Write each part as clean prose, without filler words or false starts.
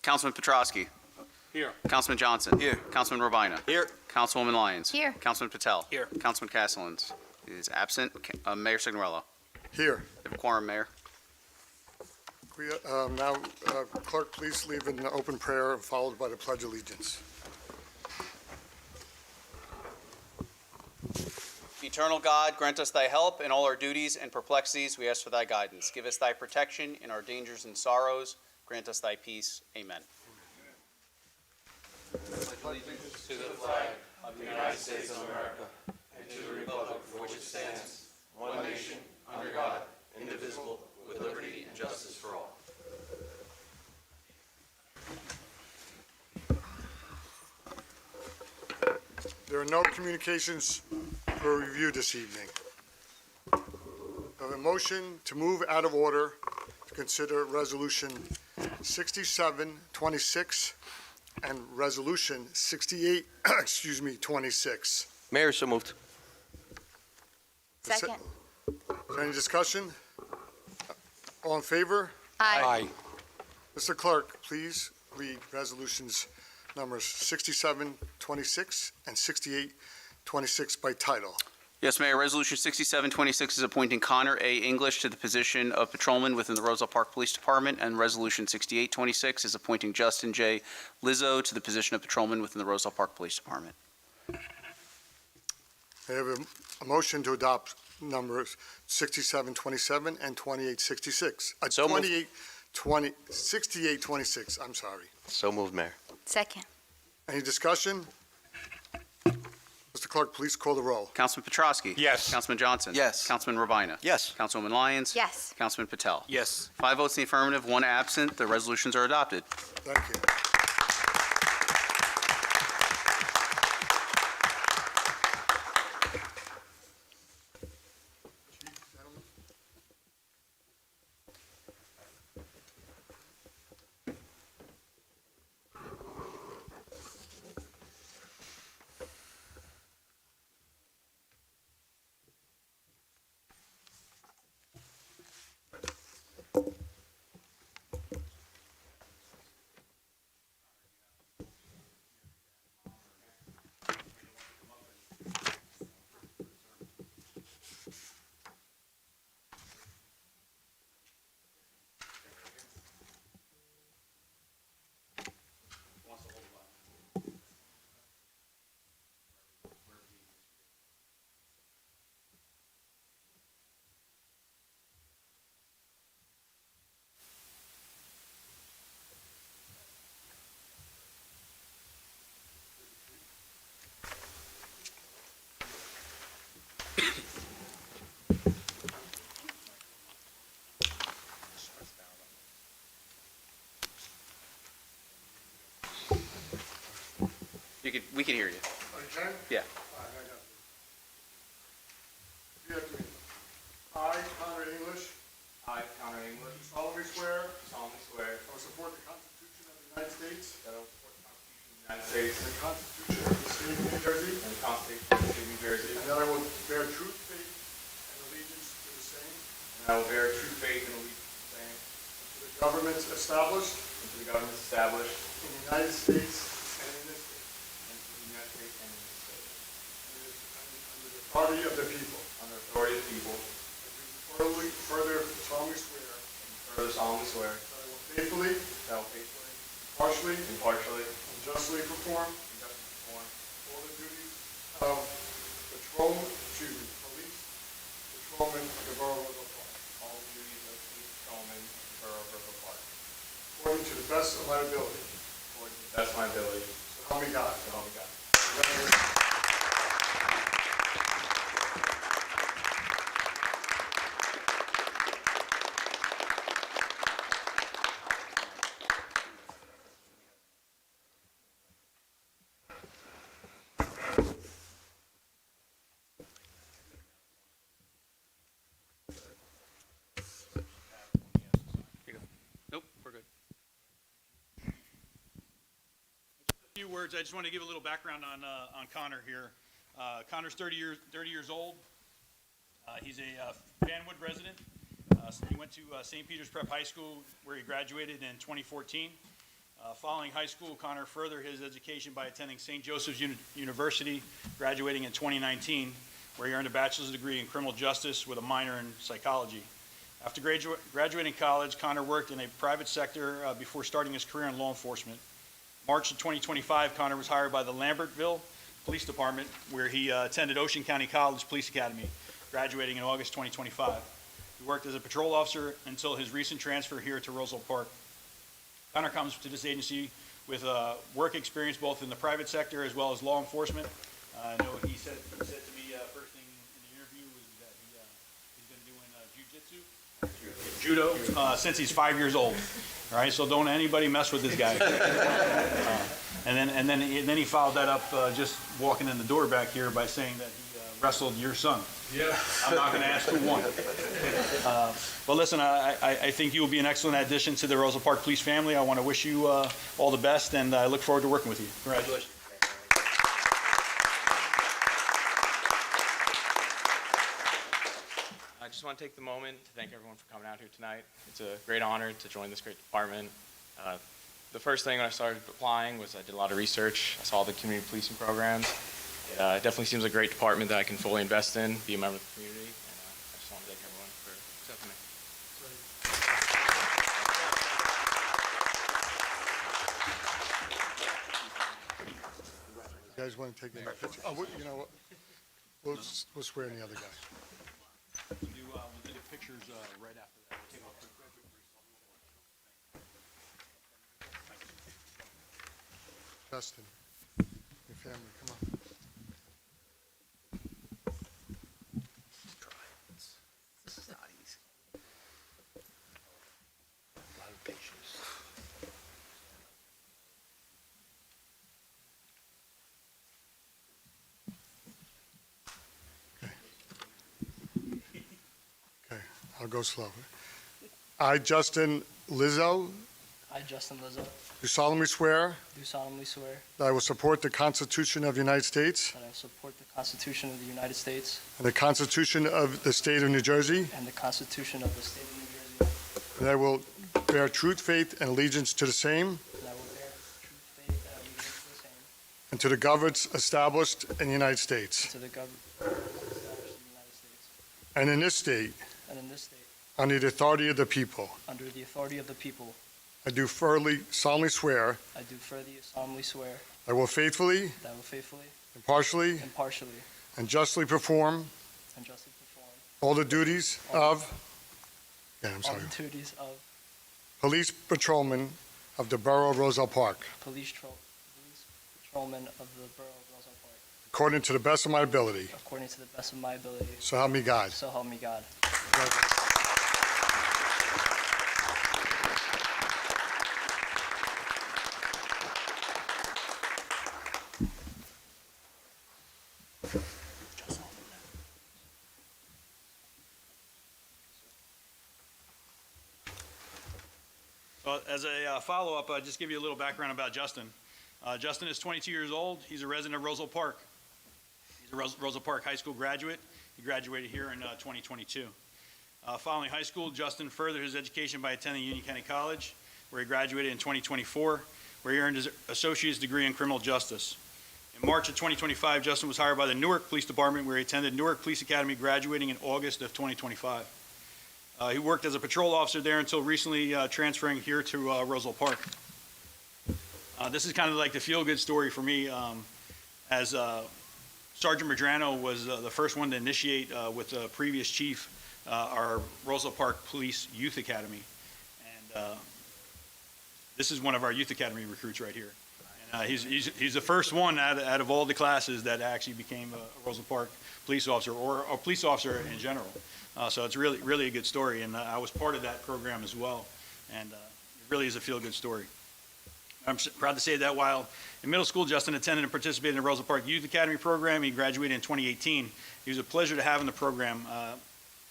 Councilman Petrosky. Here. Councilman Johnson. Here. Councilman Robina. Here. Councilwoman Lyons. Here. Councilman Patel. Here. Councilman Castellans is absent. Mayor Signorello. Here. We have a quorum, Mayor. We, now, clerk, please leave an open prayer followed by the Pledge of Allegiance. Eternal God, grant us thy help in all our duties and perplexities. We ask for thy guidance. Give us thy protection in our dangers and sorrows. Grant us thy peace. Amen. Pledge allegiance to the flag of the United States of America and to the republic for which it stands, one nation, under God, indivisible, with liberty and justice for all. There are no communications for review this evening. I have a motion to move out of order to consider Resolution 6726 and Resolution 26. Mayor, so moved. Second. Any discussion? All in favor? Aye. Mr. Clerk, please read resolutions numbers 6726 and 6826 by title. Yes, Mayor. Resolution 6726 is appointing Connor A. English to the position of patrolman within the Roselle Park Police Department, and Resolution 6826 is appointing Justin J. Lizzo to the position of patrolman within the Roselle Park Police Department. I have a motion to adopt numbers 6727 and 2866. So moved. 6826, I'm sorry. So moved, Mayor. Second. Any discussion? Mr. Clerk, please call the roll. Councilman Petrosky. Yes. Councilman Johnson. Yes. Councilman Robina. Yes. Councilwoman Lyons. Yes. Councilman Patel. Yes. 5 votes in the affirmative, 1 absent. The resolutions are adopted. Thank you. We can hear you. Okay? Yeah. All right, I got it. Repeat after me. I, Connor English, I, Connor English, solemnly swear solemnly swear I will support the Constitution of the United States that I will support the Constitution of the United States and the Constitution of the State of New Jersey, and the Constitution of the State of New Jersey, and that I will bear true faith and allegiance to the same, and I will bear true faith and allegiance to the same, to the governments established and to the governments established in the United States and in this state, and to the United States and in this state, under the authority of the people. under authority of the people, Further solemnly swear and further solemnly swear that I will faithfully, that I will faithfully, impartially, impartially, and justly perform and justly perform all the duties of police patrolman of the Borough of Roselle Park, all the duties of police patrolman in the Borough of Roselle Park, according to the best of my ability. according to the best of my ability, So help me God. so help me God. Congratulations. Nope, we're good. Few words. I just want to give a little background on Connor here. Connor's 30 years old. He's a Fanwood resident. He went to St. Peter's Prep High School, where he graduated in 2014. Following high school, Connor furthered his education by attending St. Joseph's University, graduating in 2019, where he earned a bachelor's degree in criminal justice with a minor in psychology. After graduating college, Connor worked in a private sector before starting his career in law enforcement. March of 2025, Connor was hired by the Lambertville Police Department, where he attended Ocean County College Police Academy, graduating in August 2025. He worked as a patrol officer until his recent transfer here to Roselle Park. Connor comes to this agency with work experience both in the private sector as well as law enforcement. I know he said to me first thing in the interview was that he's been doing judo since he's 5 years old. All right, so don't anybody mess with this guy. And then he followed that up just walking in the door back here by saying that he wrestled your son. Yeah. I'm not going to ask who won. But listen, I think you will be an excellent addition to the Roselle Park Police family. I want to wish you all the best, and I look forward to working with you. Congratulations. I just want to take the moment to thank everyone for coming out here tonight. It's a great honor to join this great department. The first thing when I started applying was I did a lot of research. I saw the community policing programs. It definitely seems a great department that I can fully invest in, be a member of the community, and I just want to thank everyone for accepting me. You guys want to take a picture? Oh, you know what? We'll swear in the other guy. We'll do the pictures right after that. We'll take a quick Justin, your family, come on. This is not easy. A lot of patience. Okay, I'll go slow. I, Justin Lizzo, I, Justin Lizzo, do solemnly swear do solemnly swear that I will support the Constitution of the United States that I will support the Constitution of the United States and the Constitution of the State of New Jersey, and the Constitution of the State of New Jersey, and I will bear truth, faith, and allegiance to the same and I will bear true faith and allegiance to the same, and to the governments established in the United States to the government established in the United States, and in this state and in this state, under the authority of the people. under the authority of the people. I do solemnly swear I do further solemnly swear I will faithfully, that I will faithfully, impartially, impartially, and justly perform and justly perform all the duties of, all the duties of police patrolman of the Borough of Roselle Park, police patrolman of the Borough of Roselle Park, according to the best of my ability. according to the best of my ability. So help me God. So help me God. Well, as a follow-up, I'll just give you a little background about Justin. Justin is 22 years old. He's a resident of Roselle Park. He's a Roselle Park High School graduate. He graduated here in 2022. Following high school, Justin furthered his education by attending Union County College, where he graduated in 2024, where he earned his associate's degree in criminal justice. In March of 2025, Justin was hired by the Newark Police Department, where he attended Newark Police Academy, graduating in August of 2025. He worked as a patrol officer there until recently transferring here to Roselle Park. This is kind of like the feel-good story for me, as Sergeant Medrano was the first one to initiate with the previous chief our Roselle Park Police Youth Academy. And this is one of our Youth Academy recruits right here. And he's the first one out of all the classes that actually became a Roselle Park police officer, or a police officer in general. So it's really a good story, and I was part of that program as well, and it really is a feel-good story. I'm proud to say that while in middle school, Justin attended and participated in the Roselle Park Youth Academy program. He graduated in 2018. He was a pleasure to have in the program.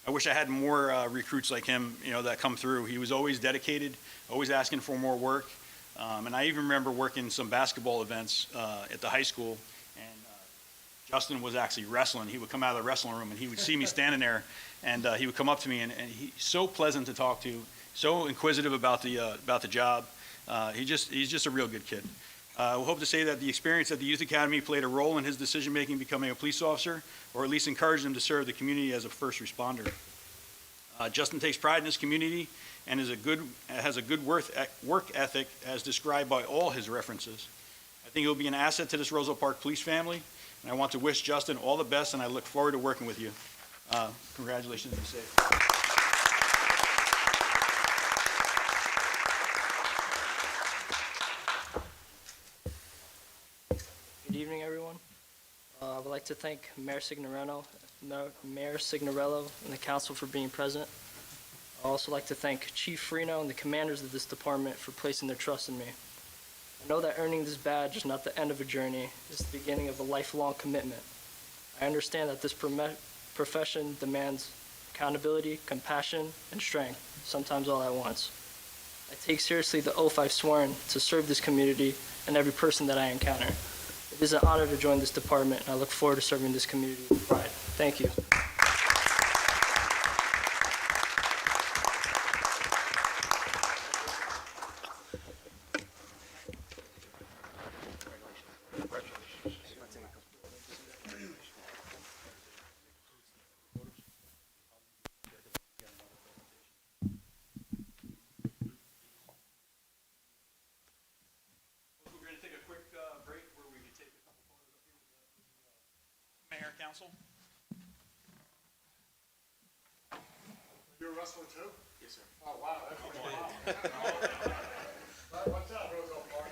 I wish I had more recruits like him, that come through. He was always dedicated, always asking for more work, and I even remember working some basketball events at the high school, and Justin was actually wrestling. He would come out of the wrestling room, and he would see me standing there, and he would come up to me, and he's so pleasant to talk to, so inquisitive about the job. He's just a real good kid. We hope to say that the experience at the Youth Academy played a role in his decision-making becoming a police officer, or at least encouraged him to serve the community as a first responder. Justin takes pride in his community and has a good work ethic as described by all his references. I think he'll be an asset to this Roselle Park Police family, and I want to wish Justin all the best, and I look forward to working with you. Congratulations and be safe. Good evening, everyone. I would like to thank Mayor Signorello and the council for being present. I'd also like to thank Chief Freno and the commanders of this department for placing their trust in me. I know that earning this badge is not the end of a journey, it's the beginning of a lifelong commitment. I understand that this profession demands accountability, compassion, and strength, sometimes all at once. I take seriously the oath I've sworn to serve this community and every person that I encounter. It is an honor to join this department, and I look forward to serving this community with pride. Thank you. We're going to take a quick break where we can take a couple photos up here with the Mayor and Council. You're a wrestler too? Yes, sir. Oh, wow, that's pretty wild. Watch out, Roselle Park.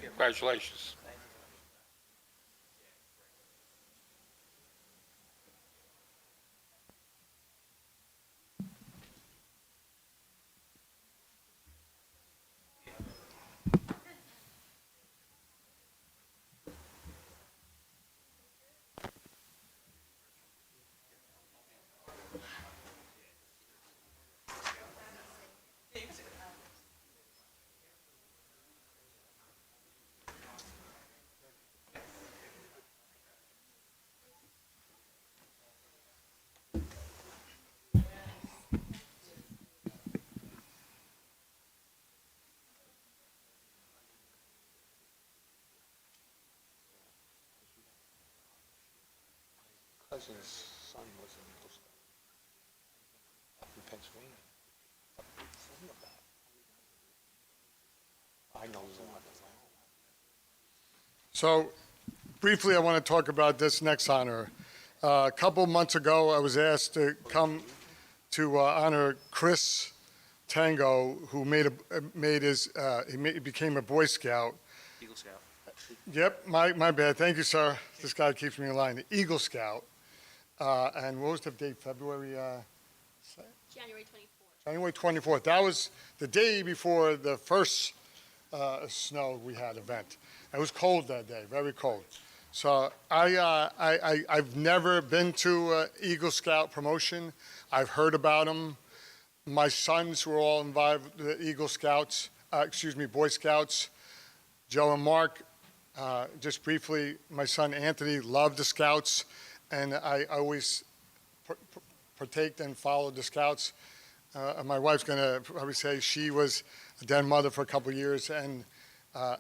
Congratulations. Cousin's son was in Worcester, up in Pennsylvania. I know a lot of them. So briefly, I want to talk about this next honor. A couple months ago, I was asked to come to honor Chris Tango, who became a Boy Scout. Eagle Scout. Yep, my bad. Thank you, sir. This guy keeps me in line. The Eagle Scout. And what was the date? February? January 24th. January 24th. That was the day before the first snow we had event. It was cold that day, very cold. So I've never been to Eagle Scout promotion. I've heard about them. My sons were all involved with the Eagle Scouts, Boy Scouts. Joe and Mark, just briefly, my son Anthony loved the Scouts, and I always partaked and followed the Scouts. My wife's going to probably say she was a den mother for a couple of years, and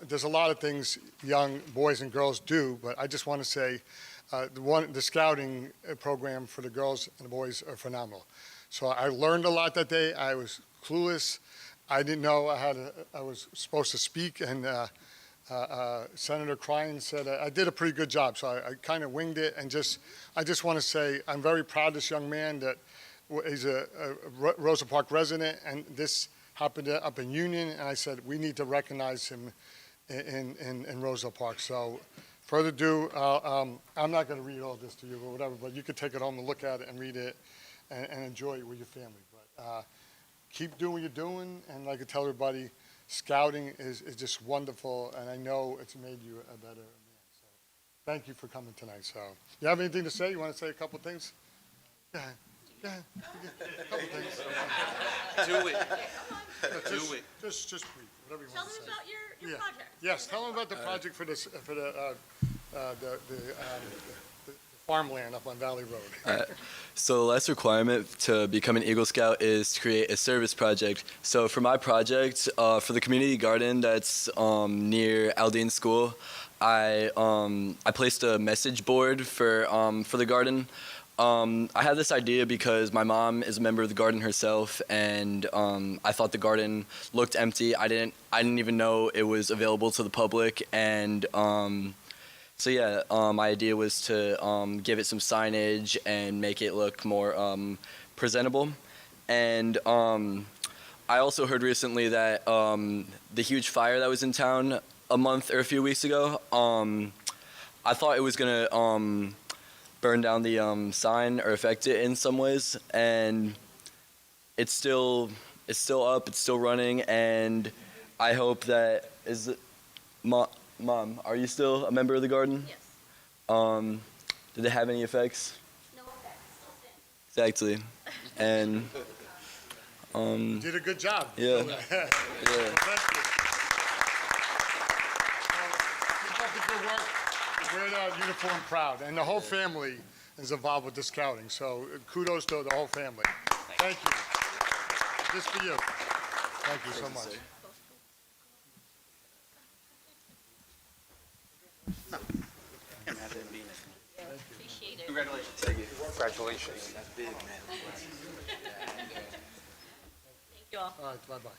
there's a lot of things young boys and girls do, but I just want to say the scouting program for the girls and the boys are phenomenal. So I learned a lot that day. I was clueless. I didn't know I was supposed to speak, and Senator Crine said I did a pretty good job. So I kind of winged it, and I just want to say I'm very proud of this young man that he's a Roselle Park resident, and this happened up in Union, and I said we need to recognize him in Roselle Park. So further ado, I'm not going to read all this to you or whatever, but you could take it home and look at it and read it and enjoy it with your family. But keep doing what you're doing, and like I tell everybody, scouting is just wonderful, and I know it's made you a better man. So thank you for coming tonight. So you have anything to say? You want to say a couple things? Yeah. Yeah, a couple things. Do it. Just, Do it. just brief, whatever you Tell want them to say. about your project. Yes, tell them about the project for this, for the farmland up on Valley Road. So the last requirement to become an Eagle Scout is to create a service project. So for my project, for the community garden that's near Aldine School, I placed a message board for the garden. I had this idea because my mom is a member of the garden herself, and I thought the garden looked empty. I didn't even know it was available to the public, and so yeah, my idea was to give it some signage and make it look more presentable. And I also heard recently that the huge fire that was in town a month or a few weeks ago, I thought it was gonna burn down the sign or affect it in some ways, and it's still up, it's still running, and I hope that Mom, are you still a member of the garden? Yes. Did it have any effects? No effects. Still standing. Exactly. And You did a good job. Yeah. Well, yeah. thank you. Keep up the good work. Wear that uniform proud, and the whole family is involved with the scouting, so kudos to the whole family. Thank you. Just for you. Thank you so much. Appreciate it. Congratulations. Congratulations. Thank you all. All right, bye-bye.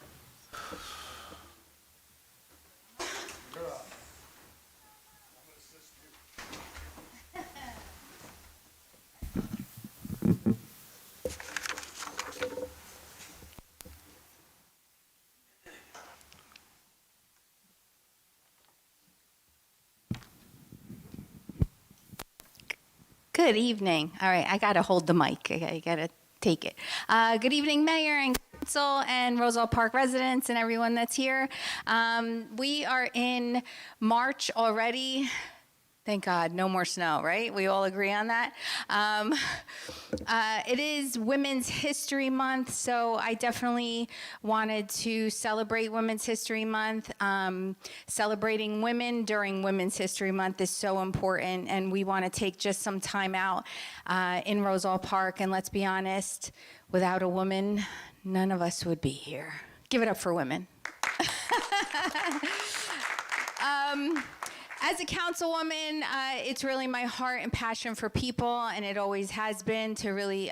Good evening. All right, I got to hold the mic. I got to take it. Good evening, Mayor and Council and Roselle Park residents and everyone that's here. We are in March already. Thank God, no more snow, right? We all agree on that. It is Women's History Month, so I definitely wanted to celebrate Women's History Month. Celebrating women during Women's History Month is so important, and we want to take just some time out in Roselle Park. And let's be honest, without a woman, none of us would be here. Give it up for women. As a councilwoman, it's really my heart and passion for people, and it always has been to really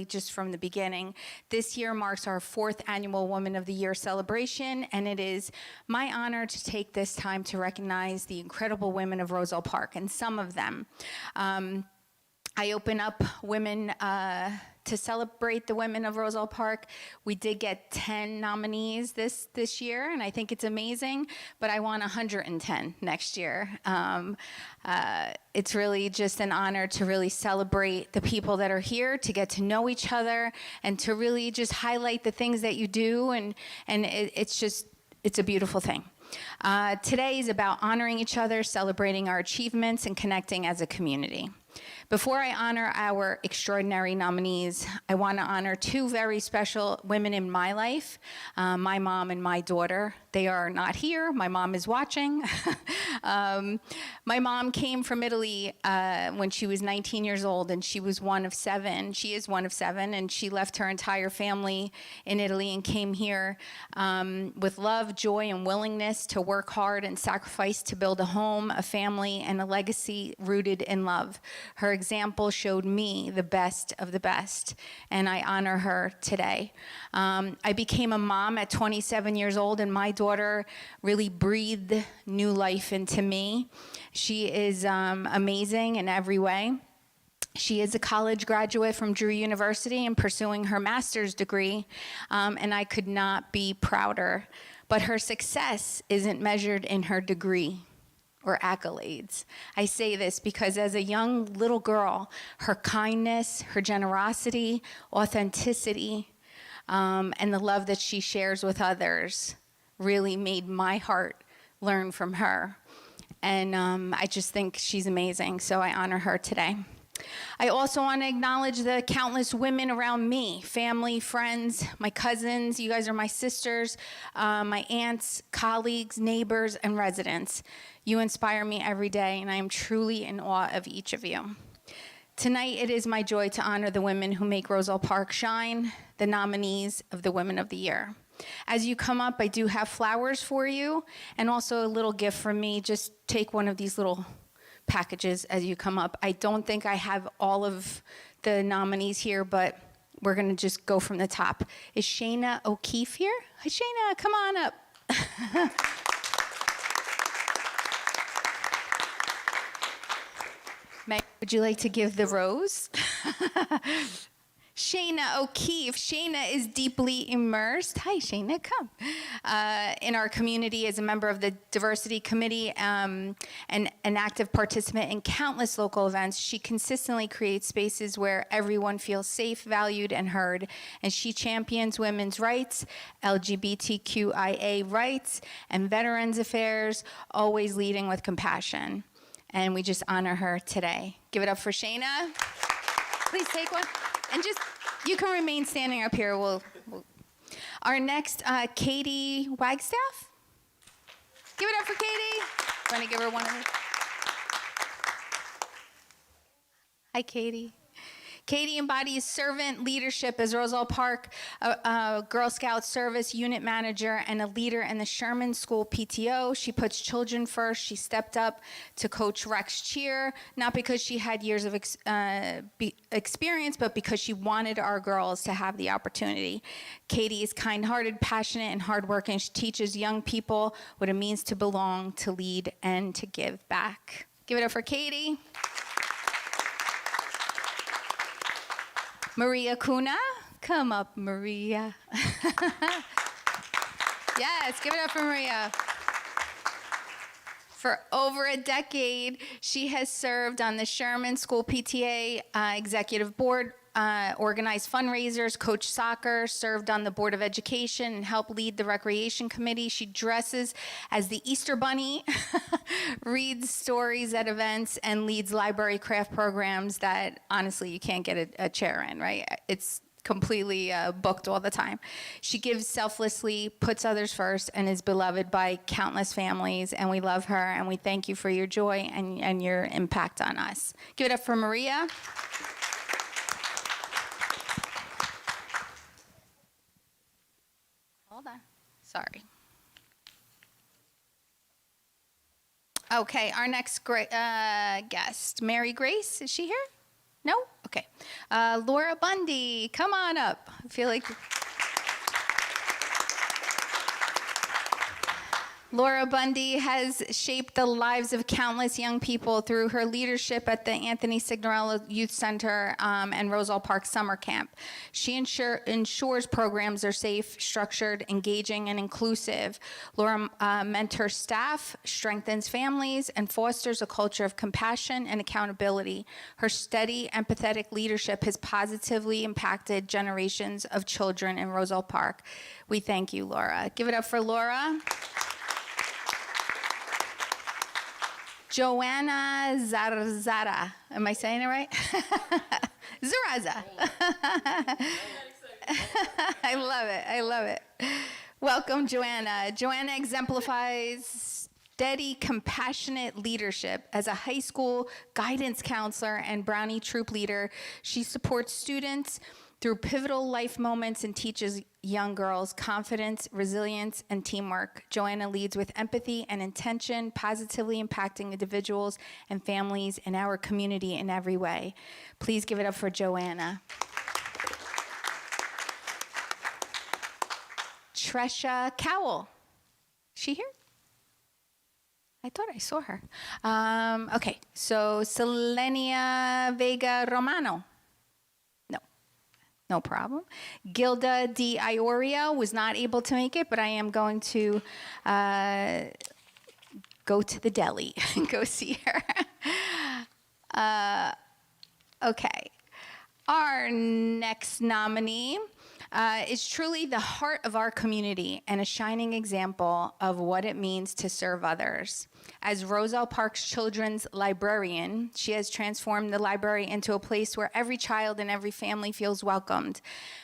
just from the beginning. This year marks our 4th annual Woman of the Year celebration, and it is my honor to take this time to recognize the incredible women of Roselle Park, and some of them. I open up women to celebrate the women of Roselle Park. We did get 10 nominees this year, and I think it's amazing, but I want 110 next year. It's really just an honor to really celebrate the people that are here, to get to know each other, and to really just highlight the things that you do, and it's a beautiful thing. Today is about honoring each other, celebrating our achievements, and connecting as a community. Before I honor our extraordinary nominees, I want to honor 2 very special women in my life, my mom and my daughter. They are not here. My mom is watching. My mom came from Italy when she was 19 years old, and she was one of 7. She is one of 7, and she left her entire family in Italy and came here with love, joy, and willingness to work hard and sacrifice to build a home, a family, and a legacy rooted in love. Her example showed me the best of the best, and I honor her today. I became a mom at 27 years old, and my daughter really breathed new life into me. She is amazing in every way. She is a college graduate from Drew University and pursuing her master's degree, and I could not be prouder. But her success isn't measured in her degree or accolades. I say this because as a young little girl, her kindness, her generosity, authenticity, and the love that she shares with others really made my heart learn from her. And I just think she's amazing, so I honor her today. I also want to acknowledge the countless women around me, family, friends, my cousins, you guys are my sisters, my aunts, colleagues, neighbors, and residents. You inspire me every day, and I am truly in awe of each of you. Tonight, it is my joy to honor the women who make Roselle Park shine, the nominees of the Women of the Year. As you come up, I do have flowers for you, and also a little gift from me. Just take one of these little packages as you come up. I don't think I have all of the nominees here, but we're going to just go from the top. Is Shayna O'Keefe here? Hi, Shayna, come on up. Meg, would you like to give the rose? Shayna O'Keefe. Shayna is deeply immersed. Hi, Shayna, come. In our community as a member of the diversity committee and an active participant in countless local events. She consistently creates spaces where everyone feels safe, valued, and heard. And she champions women's rights, LGBTQIA rights, and veterans affairs, always leading with compassion. And we just honor her today. Give it up for Shayna. Please take one. And just, you can remain standing up here. Our next, Katie Wagstaff. Give it up for Katie. Want to give her one of these? Hi, Katie. Katie embodies servant leadership as Roselle Park Girl Scout service unit manager and a leader in the Sherman School PTO. She puts children first. She stepped up to coach Rex cheer, not because she had years of experience, but because she wanted our girls to have the opportunity. Katie is kind-hearted, passionate, and hardworking. She teaches young people what it means to belong, to lead, and to give back. Give it up for Katie. Maria Cuna, come up, Maria. Yes, give it up for Maria. For over a decade, she has served on the Sherman School PTA Executive Board, organized fundraisers, coached soccer, served on the Board of Education, and helped lead the Recreation Committee. She dresses as the Easter Bunny, reads stories at events, and leads library craft programs that, honestly, you can't get a chair in, right? It's completely booked all the time. She gives selflessly, puts others first, and is beloved by countless families, and we love her, and we thank you for your joy and your impact on us. Give it up for Maria. Hold on. Sorry. Okay, our next guest, Mary Grace, is she here? No? Okay. Laura Bundy, come on up. I feel like... Laura Bundy has shaped the lives of countless young people through her leadership at the Anthony Signorello Youth Center and Roselle Park Summer Camp. She ensures programs are safe, structured, engaging, and inclusive. Laura mentors staff, strengthens families, and fosters a culture of compassion and accountability. Her steady, empathetic leadership has positively impacted generations of children in Roselle Park. We thank you, Laura. Give it up for Laura. Joanna Zarzara. Am I saying it right? Zaraza. I love it. I love it. Welcome, Joanna. Joanna exemplifies steady, compassionate leadership. As a high school guidance counselor and Brownie troop leader, she supports students through pivotal life moments and teaches young girls confidence, resilience, and teamwork. Joanna leads with empathy and intention, positively impacting individuals and families in our community in every way. Please give it up for Joanna. Tresha Cowell. Is she here? I thought I saw her. Okay, so Selenia Vega Romano. No problem. Gilda Di Iorio was not able to make it, but I am going to go to the deli and go see her. Okay. Our next nominee is truly the heart of our community and a shining example of what it means to serve others. As Roselle Park's children's librarian, she has transformed the library into a place where every child and every family feels welcomed,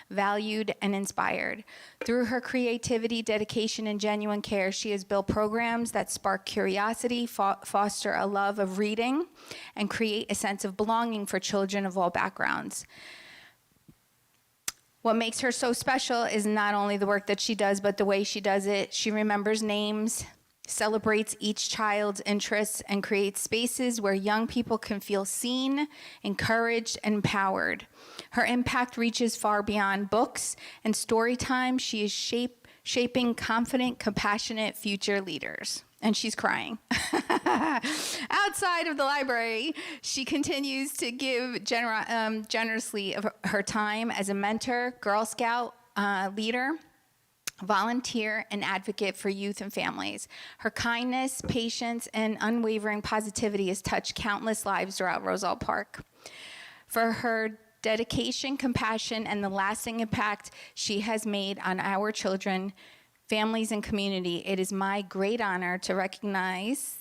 valued, and inspired. Through her creativity, dedication, and genuine care, she has built programs that spark curiosity, foster a love of reading, and create a sense of belonging for children of all backgrounds. What makes her so special is not only the work that she does, but the way she does it. She remembers names, celebrates each child's interests, and creates spaces where young people can feel seen, encouraged, and empowered. Her impact reaches far beyond books and story time. She is shaping confident, compassionate future leaders. And she's crying. Outside of the library, she continues to give generously of her time as a mentor, Girl Scout leader, volunteer, and advocate for youth and families. Her kindness, patience, and unwavering positivity has touched countless lives throughout Roselle Park. For her dedication, compassion, and the lasting impact she has made on our children, families, and community, it is my great honor to recognize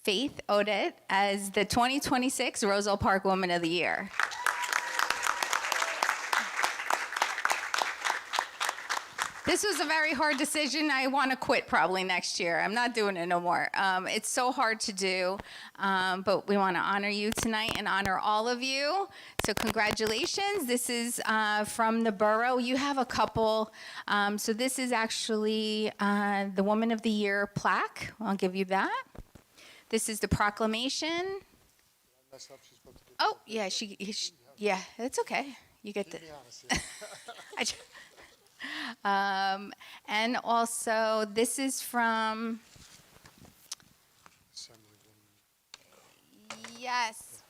Faith Odette as the 2026 Roselle Park Woman of the Year. This was a very hard decision. I want to quit probably next year. I'm not doing it no more. It's so hard to do, but we want to honor you tonight and honor all of you. So congratulations. This is from the borough. You have a couple. So this is actually the Woman of the Year plaque. I'll give you that. This is the proclamation. Oh, yeah, yeah, it's okay. You get the. And also, this is from, yes,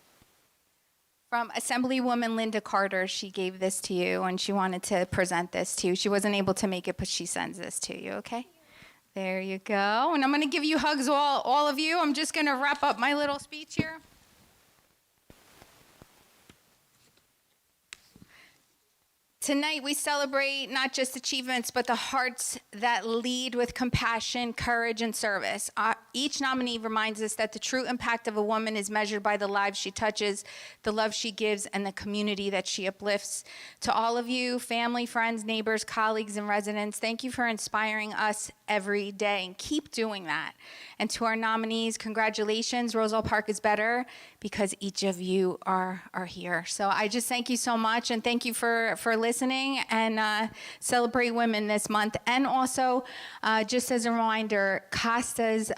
from Assemblywoman Linda Carter. She gave this to you, and she wanted to present this to you. She wasn't able to make it, but she sends this to you, okay? There you go. And I'm going to give you hugs, all of you. I'm just going to wrap up my little speech here. Tonight, we celebrate not just achievements, but the hearts that lead with compassion, courage, and service. Each nominee reminds us that the true impact of a woman is measured by the lives she touches, the love she gives, and the community that she uplifts. To all of you, family, friends, neighbors, colleagues, and residents, thank you for inspiring us every day, and keep doing that. And to our nominees, congratulations. Roselle Park is better because each of you are here. So I just thank you so much, and thank you for listening, and celebrate women this month. And also, just as a reminder, Costa's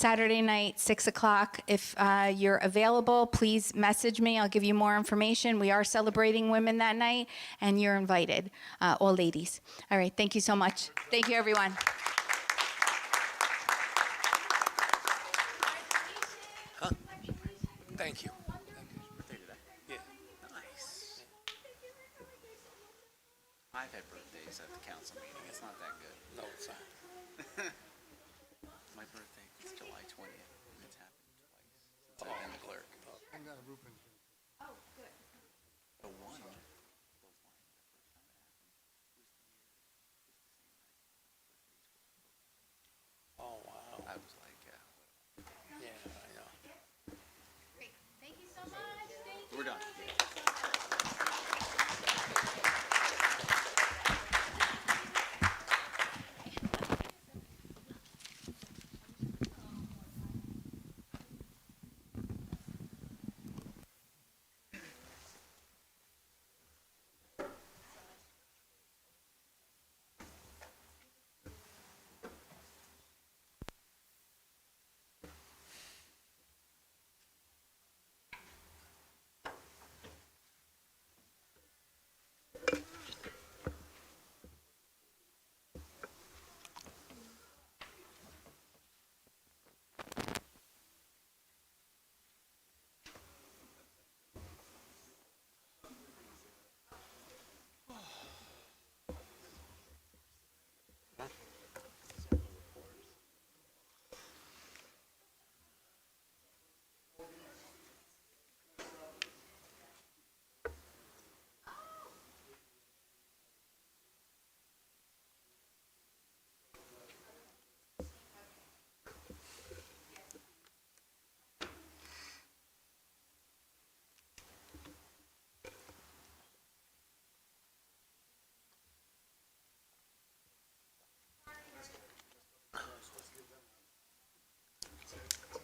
Saturday night, 6 o'clock. If you're available, please message me. I'll give you more information. We are celebrating women that night, and you're invited, all ladies. All right, thank you so much. Thank you, everyone. Thank you. Yeah. Nice. I've had birthdays at the council meeting. It's not that good. No, it's not. My birthday is July 20th, and it's happened twice since I've been the clerk. The one. Oh, wow. I was like, Yeah, I know. Great. Thank you so much. Thank you. we're done.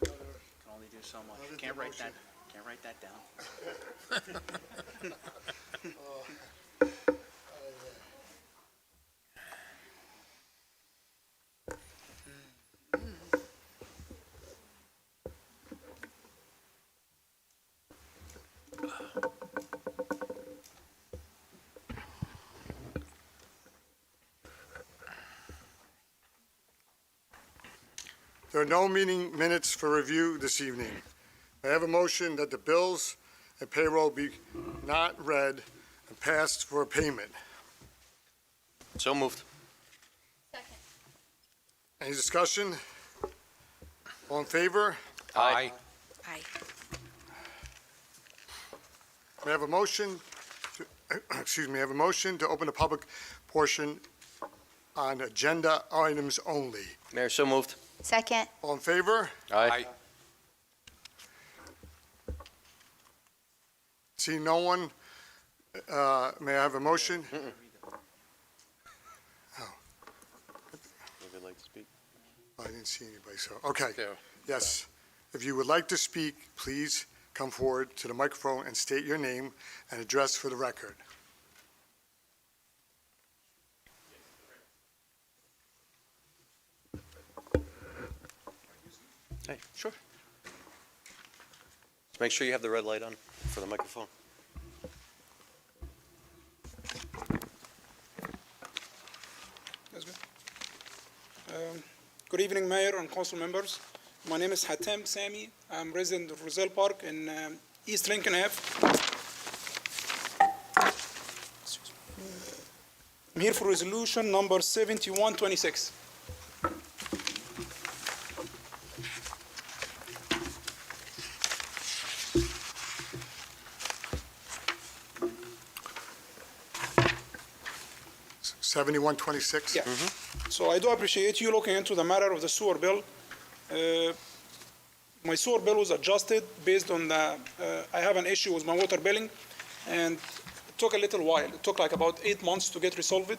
Can only do so much. Can't write that down. There are no meeting minutes for review this evening. I have a motion that the bills and payroll be not read and passed for payment. So moved. Any discussion? All in favor? Aye. May I have a motion, may I have a motion to open the public portion on agenda items only. Mayor, so moved. Second. All in favor? Aye. See no one, may I have a motion? Would like to speak? I didn't see anybody, so, okay. There. Yes. If you would like to speak, please come forward to the microphone and state your name and address for the record. Hey, sure. Just make sure you have the red light on for the microphone. That's good. Good evening, Mayor and Council members. My name is Hatem Sami. I'm resident of Roselle Park in East Lincoln Ave. I'm here for resolution number 7126. S- 7126? Yeah. So I do appreciate you looking into the matter of the sewer bill. My sewer bill was adjusted based on the, I have an issue with my water billing, and it took a little while. It took like about 8 months to get resolved,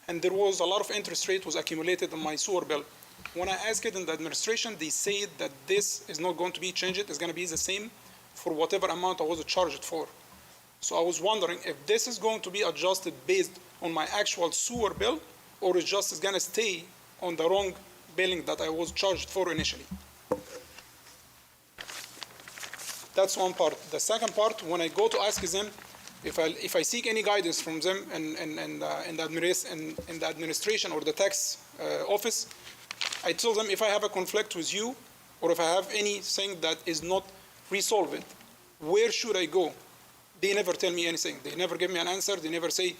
and there was a lot of interest rate was accumulated on my sewer bill. When I asked it in the administration, they said that this is not going to be changed. It's going to be the same for whatever amount I was charged for. So I was wondering if this is going to be adjusted based on my actual sewer bill, or it just is going to stay on the wrong billing that I was charged for initially. That's one part. The second part, when I go to ask them, if I seek any guidance from them in the administration or the tax office, I tell them if I have a conflict with you or if I have anything that is not resolved, where should I go? They never tell me anything. They never give me an answer. They never say,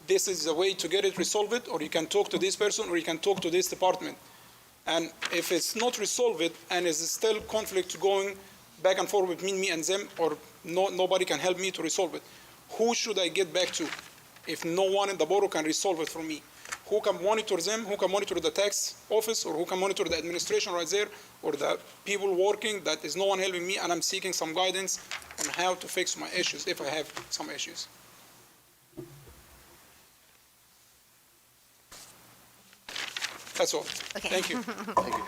this is the way to get it resolved, or you can talk to this person, or you can talk to this department. And if it's not resolved and is still conflict going back and forth between me and them, or nobody can help me to resolve it, who should I get back to if no one in the borough can resolve it for me? Who can monitor them? Who can monitor the tax office? Or who can monitor the administration right there? Or the people working that is no one helping me, and I'm seeking some guidance on how to fix my issues if I have some issues. That's all. Okay. Thank you. Thank you.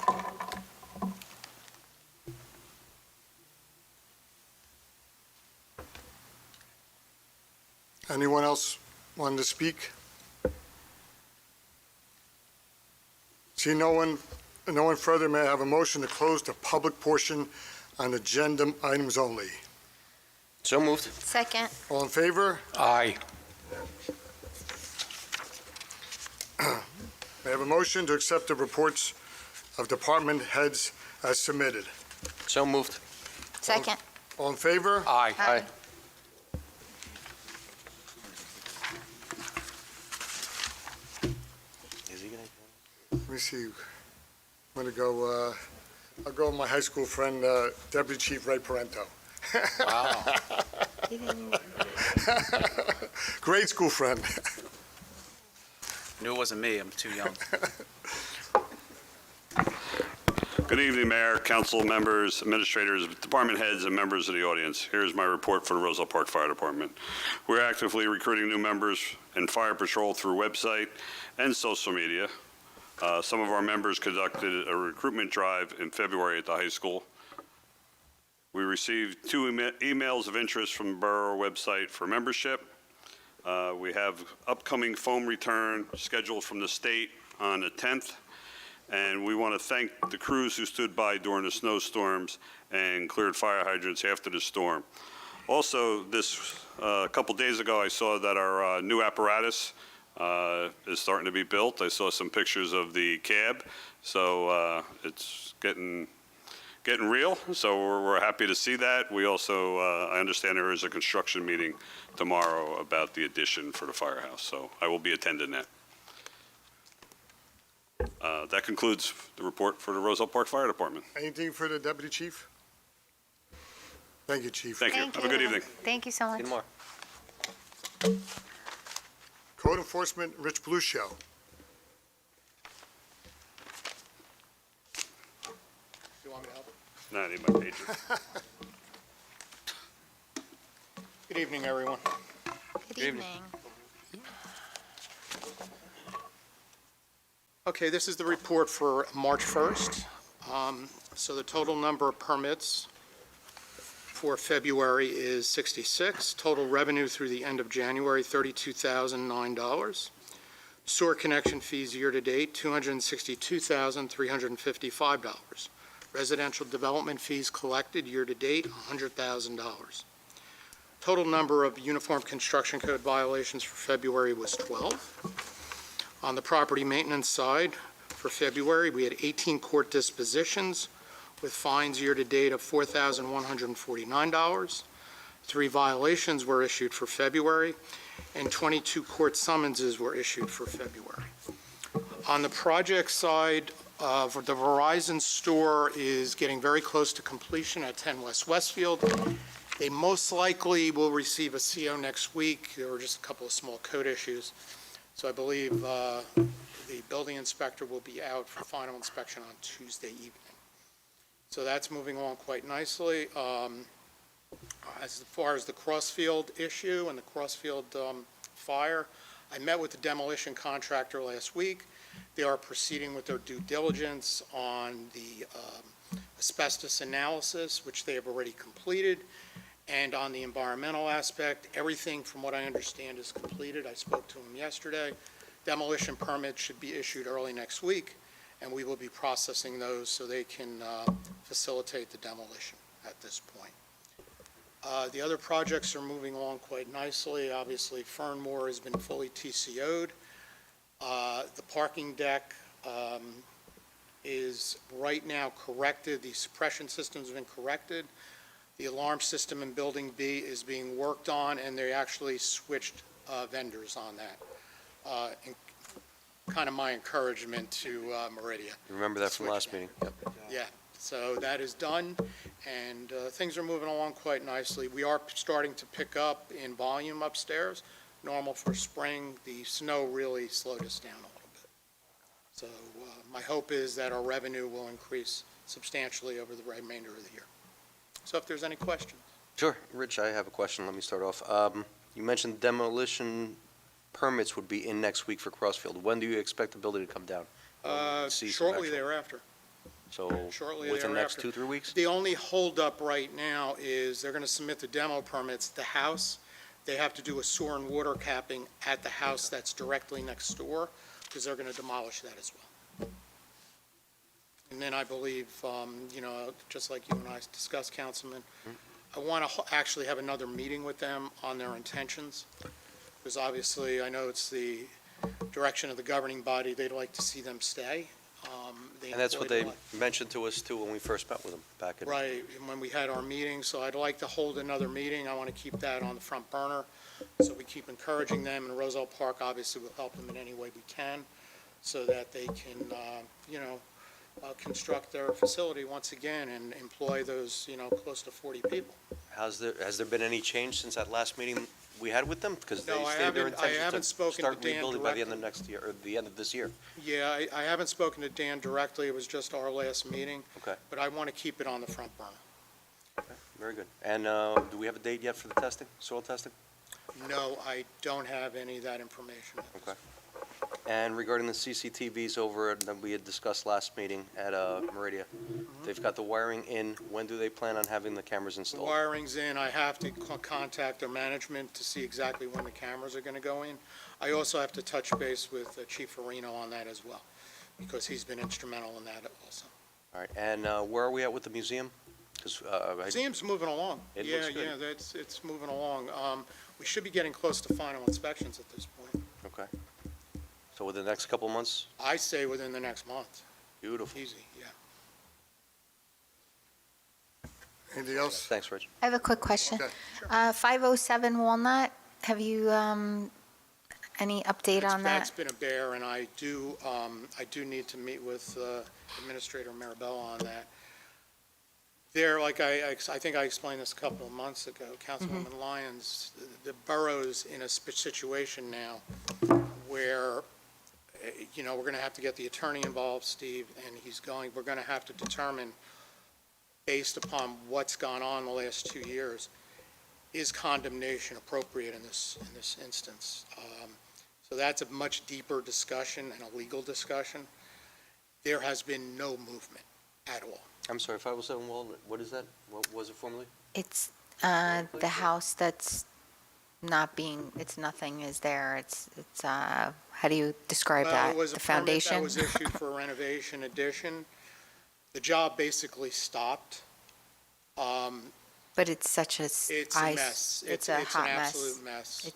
Anyone else wanting to speak? See no one further, may I have a motion to close the public portion on agenda items only? So moved. Second. All in favor? Aye. May I have a motion to accept the reports of department heads as submitted? So moved. Second. All in favor? Aye. Aye. Is he gonna? Let me see. I'm going to go, I'll go with my high school friend, Deputy Chief Ray Parento. Wow. He didn't- Grade school friend. Knew it wasn't me, I'm too young. Good evening, Mayor, council members, administrators, department heads, and members of the audience. Here's my report for the Roselle Park Fire Department. We're actively recruiting new members in fire patrol through website and social media. Some of our members conducted a recruitment drive in February at the high school. We received 2 emails of interest from the borough website for membership. We have upcoming foam return scheduled from the state on the 10th. And we want to thank the crews who stood by during the snowstorms and cleared fire hydrants after the storm. Also, a couple days ago, I saw that our new apparatus is starting to be built. I saw some pictures of the cab, so it's getting real. So we're happy to see that. We also, I understand there is a construction meeting tomorrow about the addition for the firehouse, so I will be attending that. That concludes the report for the Roselle Park Fire Department. Anything for the Deputy Chief? Thank you, Chief. Thank you. Have a good evening. Thank you so much. Good more. Code Enforcement, Rich Blucio. You want me to help? No, I need my pager. Good evening, everyone. Good evening. Okay, this is the report for March 1st. So the total number of permits for February is 66. Total revenue through the end of January, $32,009. Sewer connection fees year-to-date, $262,355. Residential development fees collected year-to-date, $100,000. Total number of Uniform Construction Code violations for February was 12. On the property maintenance side, for February, we had 18 court dispositions with fines year-to-date of $4,149. 3 violations were issued for February, and 22 court summonses were issued for February. On the project side, for the Verizon store is getting very close to completion at 10 West Westfield. They most likely will receive a CO next week. There were just a couple of small code issues. So I believe the building inspector will be out for final inspection on Tuesday evening. So that's moving along quite nicely. As far as the Crossfield issue and the Crossfield fire, I met with the demolition contractor last week. They are proceeding with their due diligence on the asbestos analysis, which they have already completed. And on the environmental aspect, everything from what I understand is completed. I spoke to him yesterday. Demolition permits should be issued early next week, and we will be processing those so they can facilitate the demolition at this point. The other projects are moving along quite nicely. Obviously, Fernmore has been fully TCO'd. The parking deck is right now corrected. The suppression system's been corrected. The alarm system in Building B is being worked on, and they actually switched vendors on that. Kind of my encouragement to Meridia. You remember that from Switch last that. meeting? Yep. Yeah, so that is done, and things are moving along quite nicely. We are starting to pick up in volume upstairs. Normal for spring. The snow really slowed us down a little bit. So my hope is that our revenue will increase substantially over the remainder of the year. So if there's any questions. Sure. Rich, I have a question. Let me start off. You mentioned demolition permits would be in next week for Crossfield. When do you expect the building to come down? See some Shortly action. thereafter. So Shortly within the next thereafter. 2-3 weeks? The only holdup right now is they're going to submit the demo permits. The house, they have to do a sewer and water capping at the house that's directly next door, because they're going to demolish that as well. And then I believe, just like you and I discussed, Councilman, I want to actually have another meeting with them on their intentions, because obviously I know it's the direction of the governing body. They'd like to see them stay. And that's what employed they a lot. mentioned to us too when we first met with them back in. Right, and when we had our meeting, so I'd like to hold another meeting. I want to keep that on the front burner, so we keep encouraging them, and Roselle Park obviously will help them in any way we can, so that they can, construct their facility once again and employ those, close to 40 people. Has there been any change since that last meeting we had with them? Because they No, I stated their haven't- I intention haven't to spoken to start Dan rebuilding by the end directly. of next year, or the end of this year. Yeah, I haven't spoken to Dan directly. It was just our last meeting. Okay. But I want to keep it on the front burner. Okay, very good. And do we have a date yet for the testing, soil testing? No, I don't have any of that information. Okay. And regarding the CCTVs over that we had discussed last meeting at Meridia, they've got the wiring in. When do they plan on having the cameras The installed? wiring's in. I have to contact their management to see exactly when the cameras are going to go in. I also have to touch base with Chief Areno on that as well, because he's been instrumental in that also. All right, and where are we at with the museum? Because Museum's moving along. It looks good. Yeah, it's moving along. We should be getting close to final inspections at this point. okay. So within the next couple of months? I say within the next month. Beautiful. Easy, yeah. Anything else? Thanks, Rich. I have a quick question. Okay, 507 Walnut, have you, any update on That's that? been a bear, and I do need to meet with Administrator Marabella on that. There, like I think I explained this a couple of months ago, Councilwoman Lyons, the borough's in a situation now where, we're going to have to get the attorney involved, Steve, and we're going to have to determine, based upon what's gone on the last 2 years, is condemnation appropriate in this instance? So that's a much deeper discussion and a legal discussion. There has been no movement at all. I'm sorry, 507 Walnut, what is that? What was it formerly? It's the house that's not being, it's nothing is there. It's how do you describe Well, that? it was a The permit foundation? that was issued for renovation addition. The job basically stopped. But it's such a It's a mess. It's a an hot mess. absolute mess.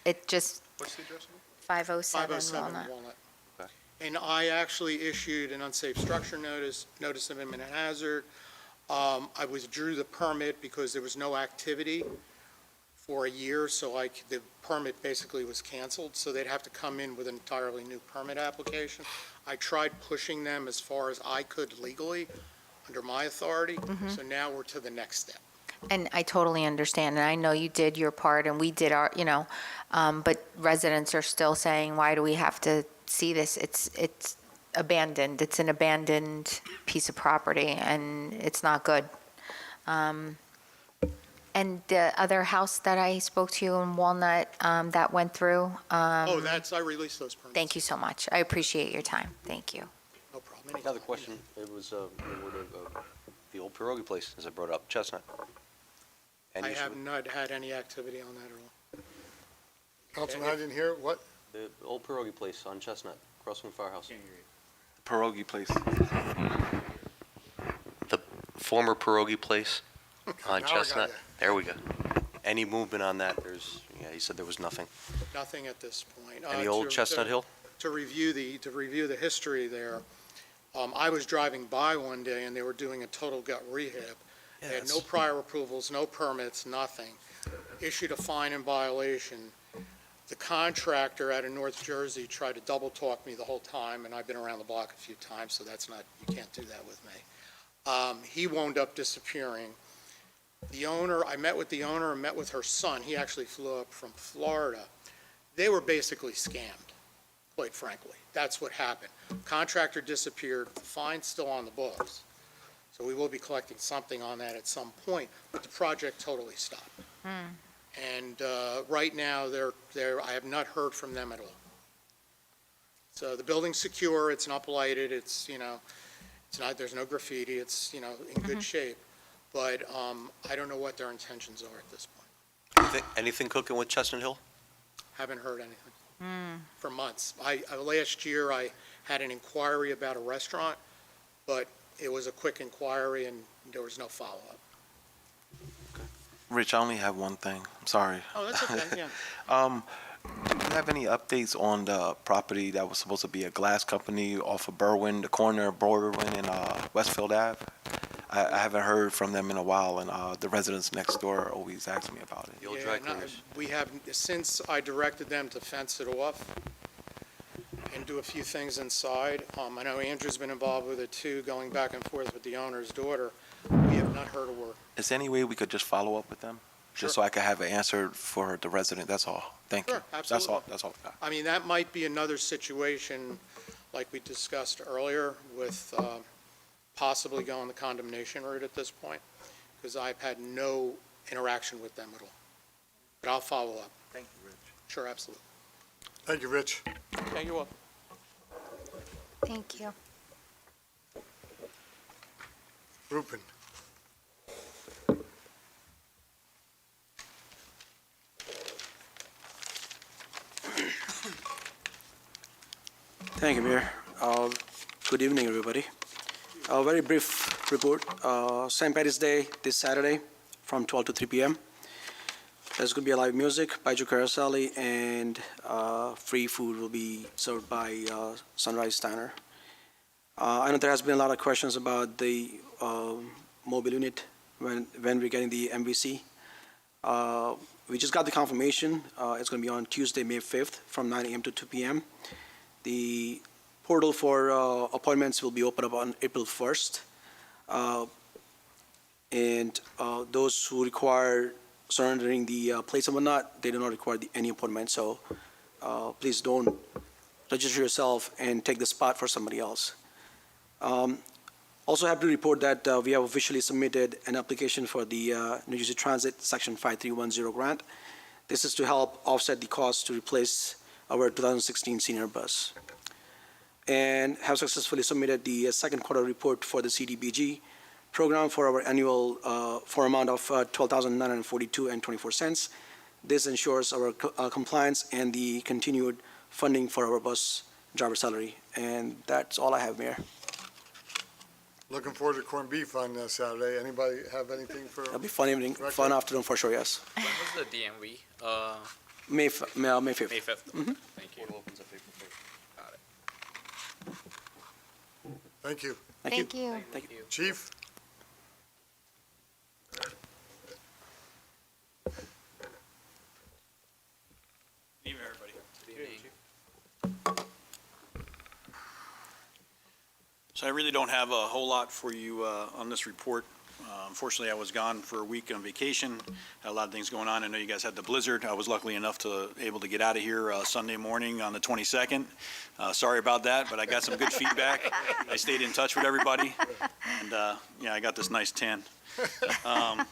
It just, What's the address? 507 507 Walnut. Walnut. Okay. And I actually issued an unsafe structure notice of imminent hazard. I withdrew the permit because there was no activity for a year, so the permit basically was canceled, so they'd have to come in with an entirely new permit application. I tried pushing them as far as I could legally, under my authority, so now we're to the next step. And I totally understand, and I know you did your part, and we did our, but residents are still saying, why do we have to see this? It's abandoned. It's an abandoned piece of property, and it's not good. And the other house that I spoke to you in Walnut, that went through, I released those permits. thank you so much. I appreciate your time. Thank you. No problem. Another question, it was the old pierogi place, as I brought up, Chestnut. Any I issue have with not had any activity on that at all. Councilman, I didn't hear, what? The old pierogi place on Chestnut, across from the firehouse. Pierogi place. The former pierogi place Now I got Chestnut, you. there we go. Any movement on that? He said there was nothing. Nothing at this point. Any old Chestnut Hill? To review the history there, I was driving by one day and they were doing a total gut rehab. They had no prior approvals, no permits, nothing. Issued a fine and violation. The contractor out of North Jersey tried to double talk me the whole time, and I've been around the block a few times, so that's not, you can't do that with me. He wound up disappearing. The owner, I met with the owner and met with her son. He actually flew up from Florida. They were basically scammed, quite frankly. That's what happened. Contractor disappeared, the fine's still on the books. So we will be collecting something on that at some point, but the project totally stopped. And right now, I have not heard from them at all. So the building's secure, it's not blighted, it's not, there's no graffiti, it's, in good shape. But I don't know what their intentions are at this point. Anything cooking with Chestnut Hill? Haven't heard anything for months. Last year, I had an inquiry about a restaurant, but it was a quick inquiry and there was no follow-up. Rich, I only have one thing. I'm sorry. Oh, that's okay, yeah. Do you have any updates on the property that was supposed to be a glass company off of Berwyn, the corner of Berwyn and Westfield Ave? I haven't heard from them in a while, and the residents next door always ask me about it. The old dry cleaners? We have, since I directed them to fence it off and do a few things inside, I know Andrew's been involved with it too, going back and forth with the owner's daughter. We have not heard a word. Is there any way we could just follow up with them? Just so I could have an answer for the resident, that's all. Thank you. Sure, absolutely. That's all I got. I mean, that might be another situation, like we discussed earlier, with possibly going the condemnation route at this point, because I've had no interaction with them at all. But I'll follow up. Thank you, Rich. Sure, absolutely. Thank you, Rich. Thank you all. Thank you. Rupin. Thank you, Mayor. Good evening, everybody. A very brief report. St. Patty's Day this Saturday from 12 to 3 p.m. There's going to be a live music by Joe Caroselli, and free food will be served by Sunrise Steiner. I know there has been a lot of questions about the mobile unit when we're getting the MVC. We just got the confirmation. It's going to be on Tuesday, May 5th from 9 a.m. to 2 p.m. The portal for appointments will be open up on April 1st. And those who require surrendering the place and whatnot, they do not require any appointment. So please don't register yourself and take the spot for somebody else. Also have to report that we have officially submitted an application for the New Jersey Transit Section 5310 grant. This is to help offset the cost to replace our 2016 senior bus. And have successfully submitted the second quarter report for the CDBG program for our annual for amount of $12,942.24. This ensures our compliance and the continued funding for our bus driver salary. And that's all I have, Mayor. Looking forward to corned beef on Saturday. Anybody have anything for? It'll be fun evening, fun afternoon for sure, yes. When was the DMV? May 5th. May 5th. Thank you. Got it. Thank you. Thank you. Thank you. Chief? Good evening, everybody. So I really don't have a whole lot for you on this report. Unfortunately, I was gone for a week on vacation, had a lot of things going on. I know you guys had the blizzard. I was luckily enough to able to get out of here Sunday morning on the 22nd. Sorry about that, but I got some good feedback. I stayed in touch with everybody, and yeah, I got this nice tan. I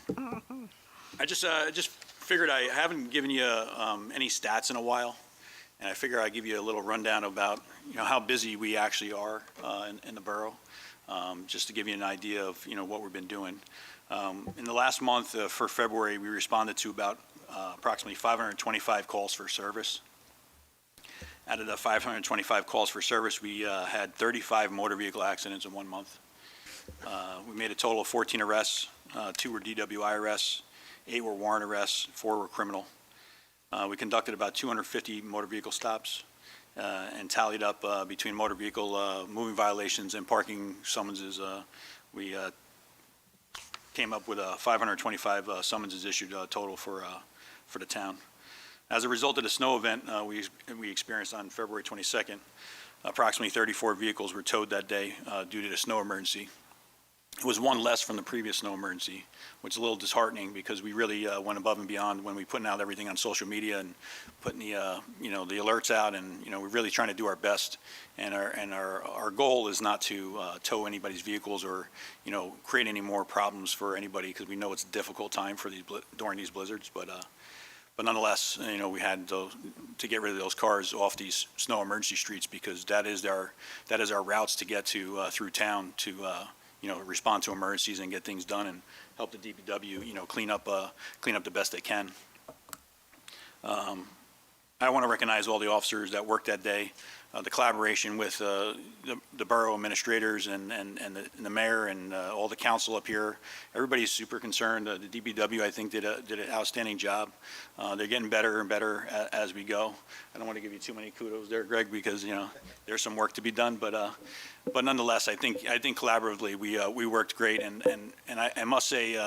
just figured I haven't given you any stats in a while, and I figure I'd give you a little rundown about how busy we actually are in the borough. Just to give you an idea of what we've been doing. In the last month for February, we responded to about approximately 525 calls for service. Out of the 525 calls for service, we had 35 motor vehicle accidents in 1 month. We made a total of 14 arrests. 2 were DWI arrests, 8 were warrant arrests, 4 were criminal. We conducted about 250 motor vehicle stops and tallied up between motor vehicle moving violations and parking summonses. We came up with 525 summonses issued total for the town. As a result of the snow event we experienced on February 22nd, approximately 34 vehicles were towed that day due to the snow emergency. It was one less from the previous snow emergency, which is a little disheartening because we really went above and beyond when we putting out everything on social media and putting the the alerts out, and we're really trying to do our best. And our goal is not to tow anybody's vehicles or create any more problems for anybody, because we know it's a difficult time for during these blizzards. But nonetheless, we had to get rid of those cars off these snow emergency streets, because that is our routes to get to through town to respond to emergencies and get things done and help the DPW, clean up the best they can. I want to recognize all the officers that worked that day, the collaboration with the borough administrators and the mayor and all the council up here. Everybody's super concerned. The DPW, I think, did an outstanding job. They're getting better and better as we go. I don't want to give you too many kudos there, Greg, because there's some work to be done. But nonetheless, I think collaboratively we worked great. And I must say,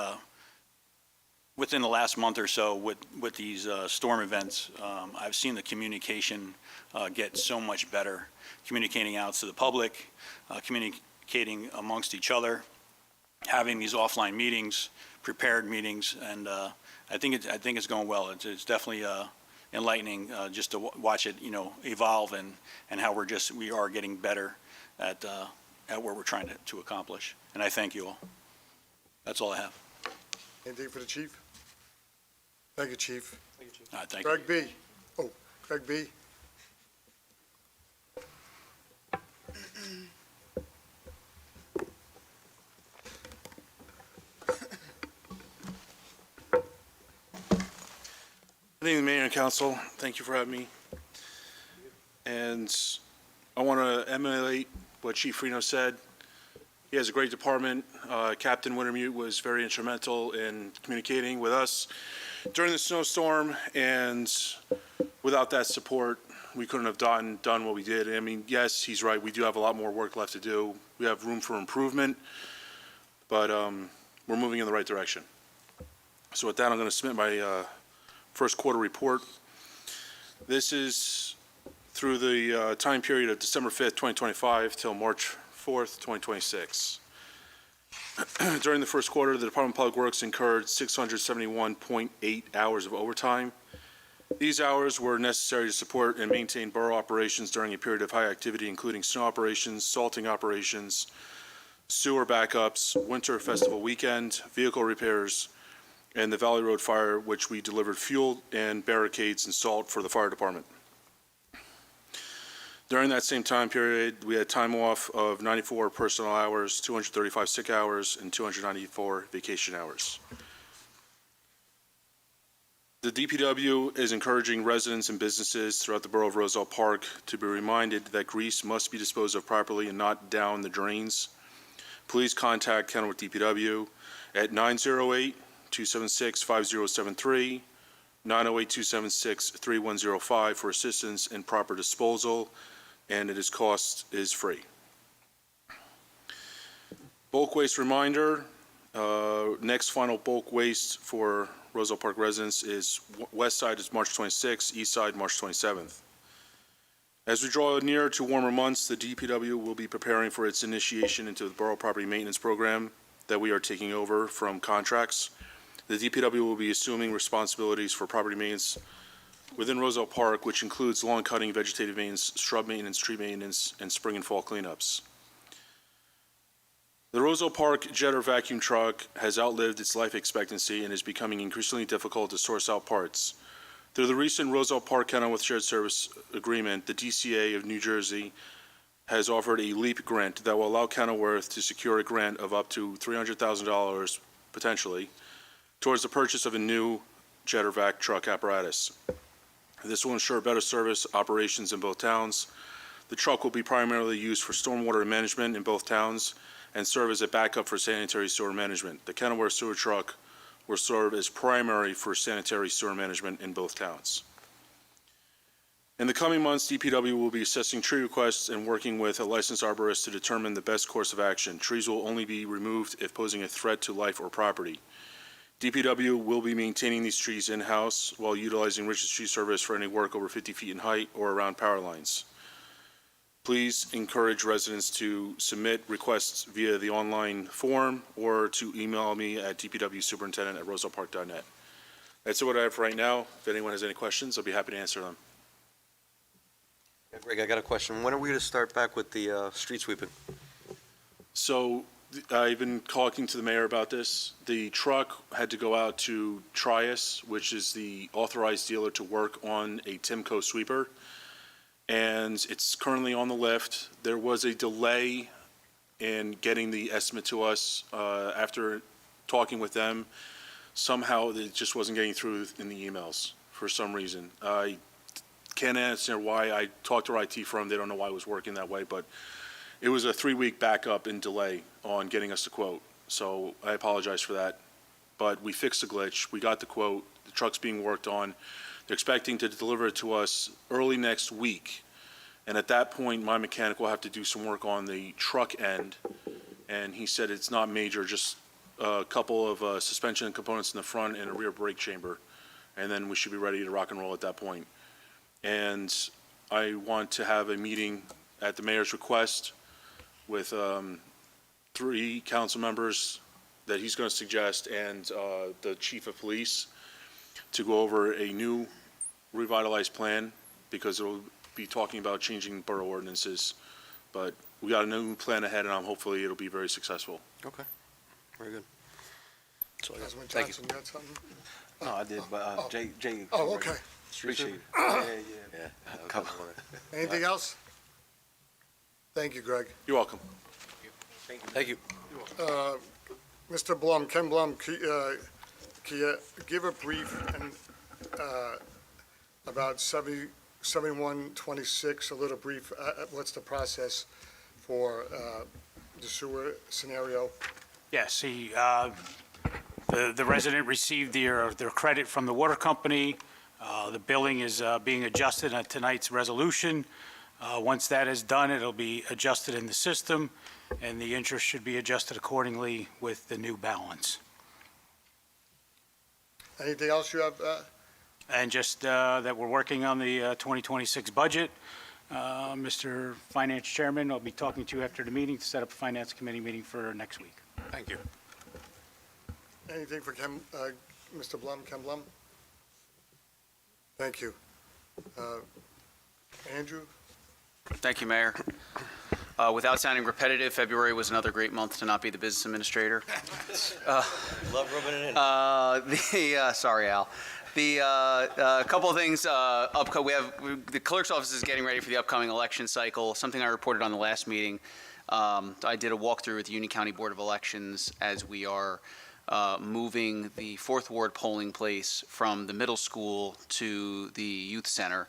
within the last month or so with these storm events, I've seen the communication get so much better, communicating out to the public, communicating amongst each other, having these offline meetings, prepared meetings, and I think it's going well. It's definitely enlightening just to watch it evolve and how we are getting better at what we're trying to accomplish. And I thank you all. That's all I have. Anything for the chief? Thank you, Chief. Thank you, Chief. Thank you. Greg B. Oh, Greg B. Good evening, Mayor and Council. Thank you for having me. And I want to emulate what Chief Reno said. He has a great department. Captain Wintermute was very instrumental in communicating with us during the snowstorm, and without that support, we couldn't have done what we did. I mean, yes, he's right. We do have a lot more work left to do. We have room for improvement, but we're moving in the right direction. So with that, I'm going to submit my first quarter report. This is through the time period of December 5th, 2025 till March 4th, 2026. During the first quarter, the Department of Public Works incurred 671.8 hours of overtime. These hours were necessary to support and maintain borough operations during a period of high activity, including snow operations, salting operations, sewer backups, winter festival weekend, vehicle repairs, and the Valley Road fire, which we delivered fuel and barricades and salt for the fire department. During that same time period, we had time off of 94 personnel hours, 235 sick hours, and 294 vacation hours. The DPW is encouraging residents and businesses throughout the borough of Roselle Park to be reminded that grease must be disposed of properly and not down the drains. Please contact Kenilworth DPW at 908-276-5073, 908-276-3105 for assistance in proper disposal, and cost is free. Bulk waste reminder, next final bulk waste for Roselle Park residents is west side is March 26th, east side March 27th. As we draw near to warmer months, the DPW will be preparing for its initiation into the borough property maintenance program that we are taking over from contracts. The DPW will be assuming responsibilities for property maintenance within Roselle Park, which includes lawn cutting, vegetative maintenance, shrub maintenance, tree maintenance, and spring and fall cleanups. The Roselle Park jetter vacuum truck has outlived its life expectancy and is becoming increasingly difficult to source out parts. Through the recent Roselle Park Kenilworth Shared Service Agreement, the DCA of New Jersey has offered a LEAP grant that will allow Kenilworth to secure a grant of up to $300,000 potentially towards the purchase of a new jetter vac truck apparatus. This will ensure better service operations in both towns. The truck will be primarily used for stormwater management in both towns, and serve as a backup for sanitary sewer management. The Kenilworth sewer truck will serve as primary for sanitary sewer management in both towns. In the coming months, DPW will be assessing tree requests and working with a licensed arborist to determine the best course of action. Trees will only be removed if posing a threat to life or property. DPW will be maintaining these trees in-house while utilizing Rich's Tree Service for any work over 50 feet in height or around power lines. Please encourage residents to submit requests via the online form or to email me at dpwsuperintendent@rosellepark.net. That's what I have for right now. If anyone has any questions, I'll be happy to answer them. Greg, I got a question. When are we going to start back with the street sweeping? So I've been talking to the mayor about this. The truck had to go out to Trias, which is the authorized dealer to work on a Timco sweeper, and it's currently on the lift. There was a delay in getting the estimate to us after talking with them. Somehow it just wasn't getting through in the emails for some reason. I can't answer why. I talked to our IT firm. They don't know why it was working that way, but it was a 3-week backup and delay on getting us the quote. So I apologize for that. But we fixed the glitch. We got the quote. The truck's being worked on. They're expecting to deliver it to us early next week. And at that point, my mechanic will have to do some work on the truck end. And he said it's not major, just a couple of suspension components in the front and a rear brake chamber. And then we should be ready to rock and roll at that point. And I want to have a meeting at the mayor's request with 3 council members that he's going to suggest and the chief of police to go over a new revitalized plan, because it will be talking about changing borough ordinances. But we got a new plan ahead, and hopefully it'll be very successful. Okay, very good. So, Councilman thank you. Johnson, you had something? No, I did, but Jay. Oh, okay. Appreciate it. Yeah. Come Anything else? Thank you, Greg. You're welcome. Thank you. Mr. Blum, Ken Blum, can you give a brief about 7126, a little brief, what's the process for the sewer scenario? Yes, the resident received their credit from the water company. The billing is being adjusted at tonight's resolution. Once that is done, it'll be adjusted in the system, and the interest should be adjusted accordingly with the new balance. Anything else you have? And just that we're working on the 2026 budget. Mr. Finance Chairman, I'll be talking to you after the meeting to set up a Finance Committee meeting for next week. Thank you. Anything for Mr. Blum, Ken Blum? Thank you. Andrew? Thank you, Mayor. Without sounding repetitive, February was another great month to not be the business administrator. Love rubbing it in. Sorry, Al. A couple of things. The clerk's office is getting ready for the upcoming election cycle. Something I reported on the last meeting. I did a walkthrough with the Union County Board of Elections as we are moving the 4th Ward polling place from the middle school to the youth center.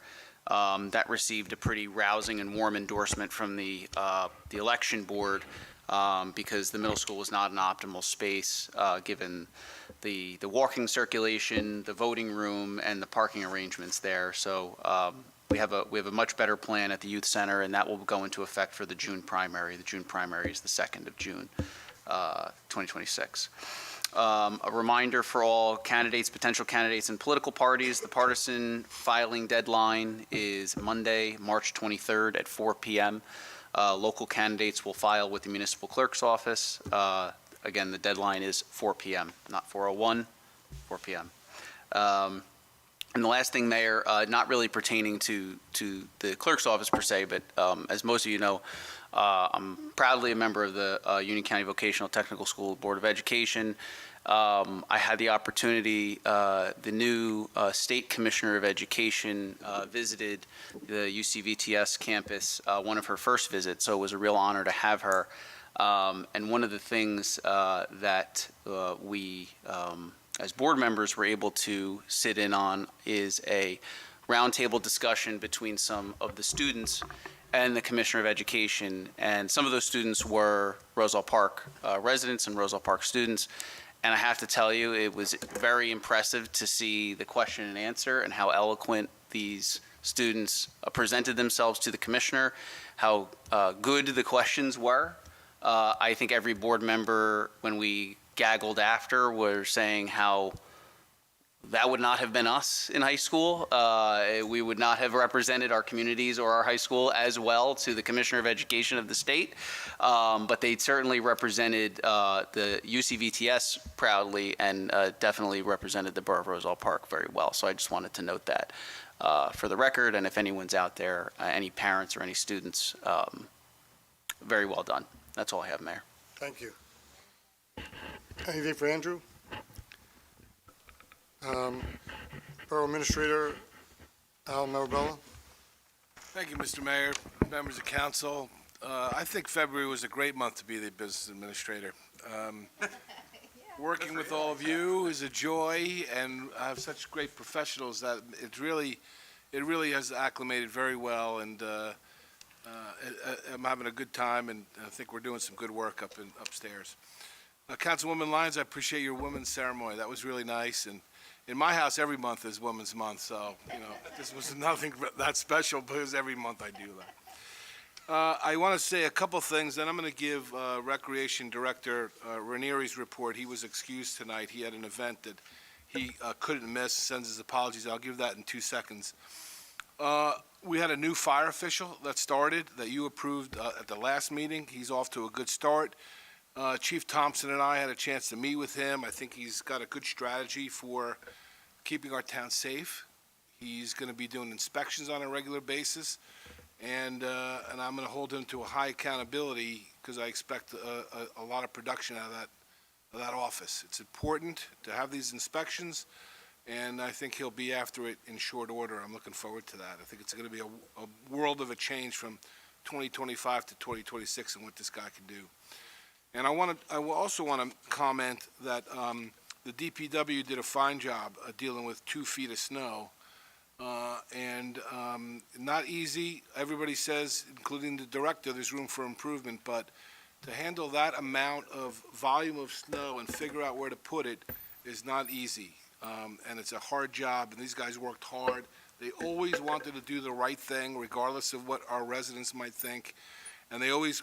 That received a pretty rousing and warm endorsement from the election board because the middle school was not an optimal space given the walking circulation, the voting room, and the parking arrangements there. So we have a much better plan at the youth center, and that will go into effect for the June primary. The June primary is the 2nd of June, 2026. A reminder for all candidates, potential candidates, and political parties, the partisan filing deadline is Monday, March 23rd at 4 p.m. Local candidates will file with the municipal clerk's office. Again, the deadline is 4 p.m., not 4:01, 4 p.m. And the last thing, Mayor, not really pertaining to the clerk's office per se, but as most of you know, I'm proudly a member of the Union County Vocational Technical School Board of Education. I had the opportunity, the new State Commissioner of Education visited the UCVTS campus, one of her first visits, so it was a real honor to have her. And one of the things that we, as board members, were able to sit in on is a roundtable discussion between some of the students and the Commissioner of Education. And some of those students were Roselle Park residents and Roselle Park students. And I have to tell you, it was very impressive to see the question and answer and how eloquent these students presented themselves to the commissioner, how good the questions were. I think every board member, when we gaggled after, were saying how that would not have been us in high school. We would not have represented our communities or our high school as well to the Commissioner of Education of the state. But they certainly represented the UCVTS proudly and definitely represented the Borough of Roselle Park very well. So I just wanted to note that for the record. And if anyone's out there, any parents or any students, very well done. That's all I have, Mayor. Thank you. Anything for Andrew? Borough Administrator Al Marabella. Thank you, Mr. Mayor, members of council. I think February was a great month to be the business administrator. Working with all of you is a joy, and I have such great professionals that it really has acclimated very well, and I'm having a good time, and I think we're doing some good work upstairs. Councilwoman Lyons, I appreciate your women's ceremony. That was really nice, and in my house, every month is Women's Month, so, this was nothing that special, because every month I do that. I want to say a couple things, then I'm going to give Recreation Director Ranieri's report. He was excused tonight. He had an event that he couldn't miss, sends his apologies. I'll give that in 2 seconds. We had a new fire official that started, that you approved at the last meeting. He's off to a good start. Chief Thompson and I had a chance to meet with him. I think he's got a good strategy for keeping our town safe. He's going to be doing inspections on a regular basis, and I'm going to hold him to a high accountability, because I expect a lot of production out of that office. It's important to have these inspections, and I think he'll be after it in short order. I'm looking forward to that. I think it's going to be a world of a change from 2025 to 2026 and what this guy can do. And I will also want to comment that the DPW did a fine job dealing with 2 feet of snow, and not easy. Everybody says, including the director, there's room for improvement, but to handle that amount of volume of snow and figure out where to put it is not easy, and it's a hard job, and these guys worked hard. They always wanted to do the right thing, regardless of what our residents might think. And they always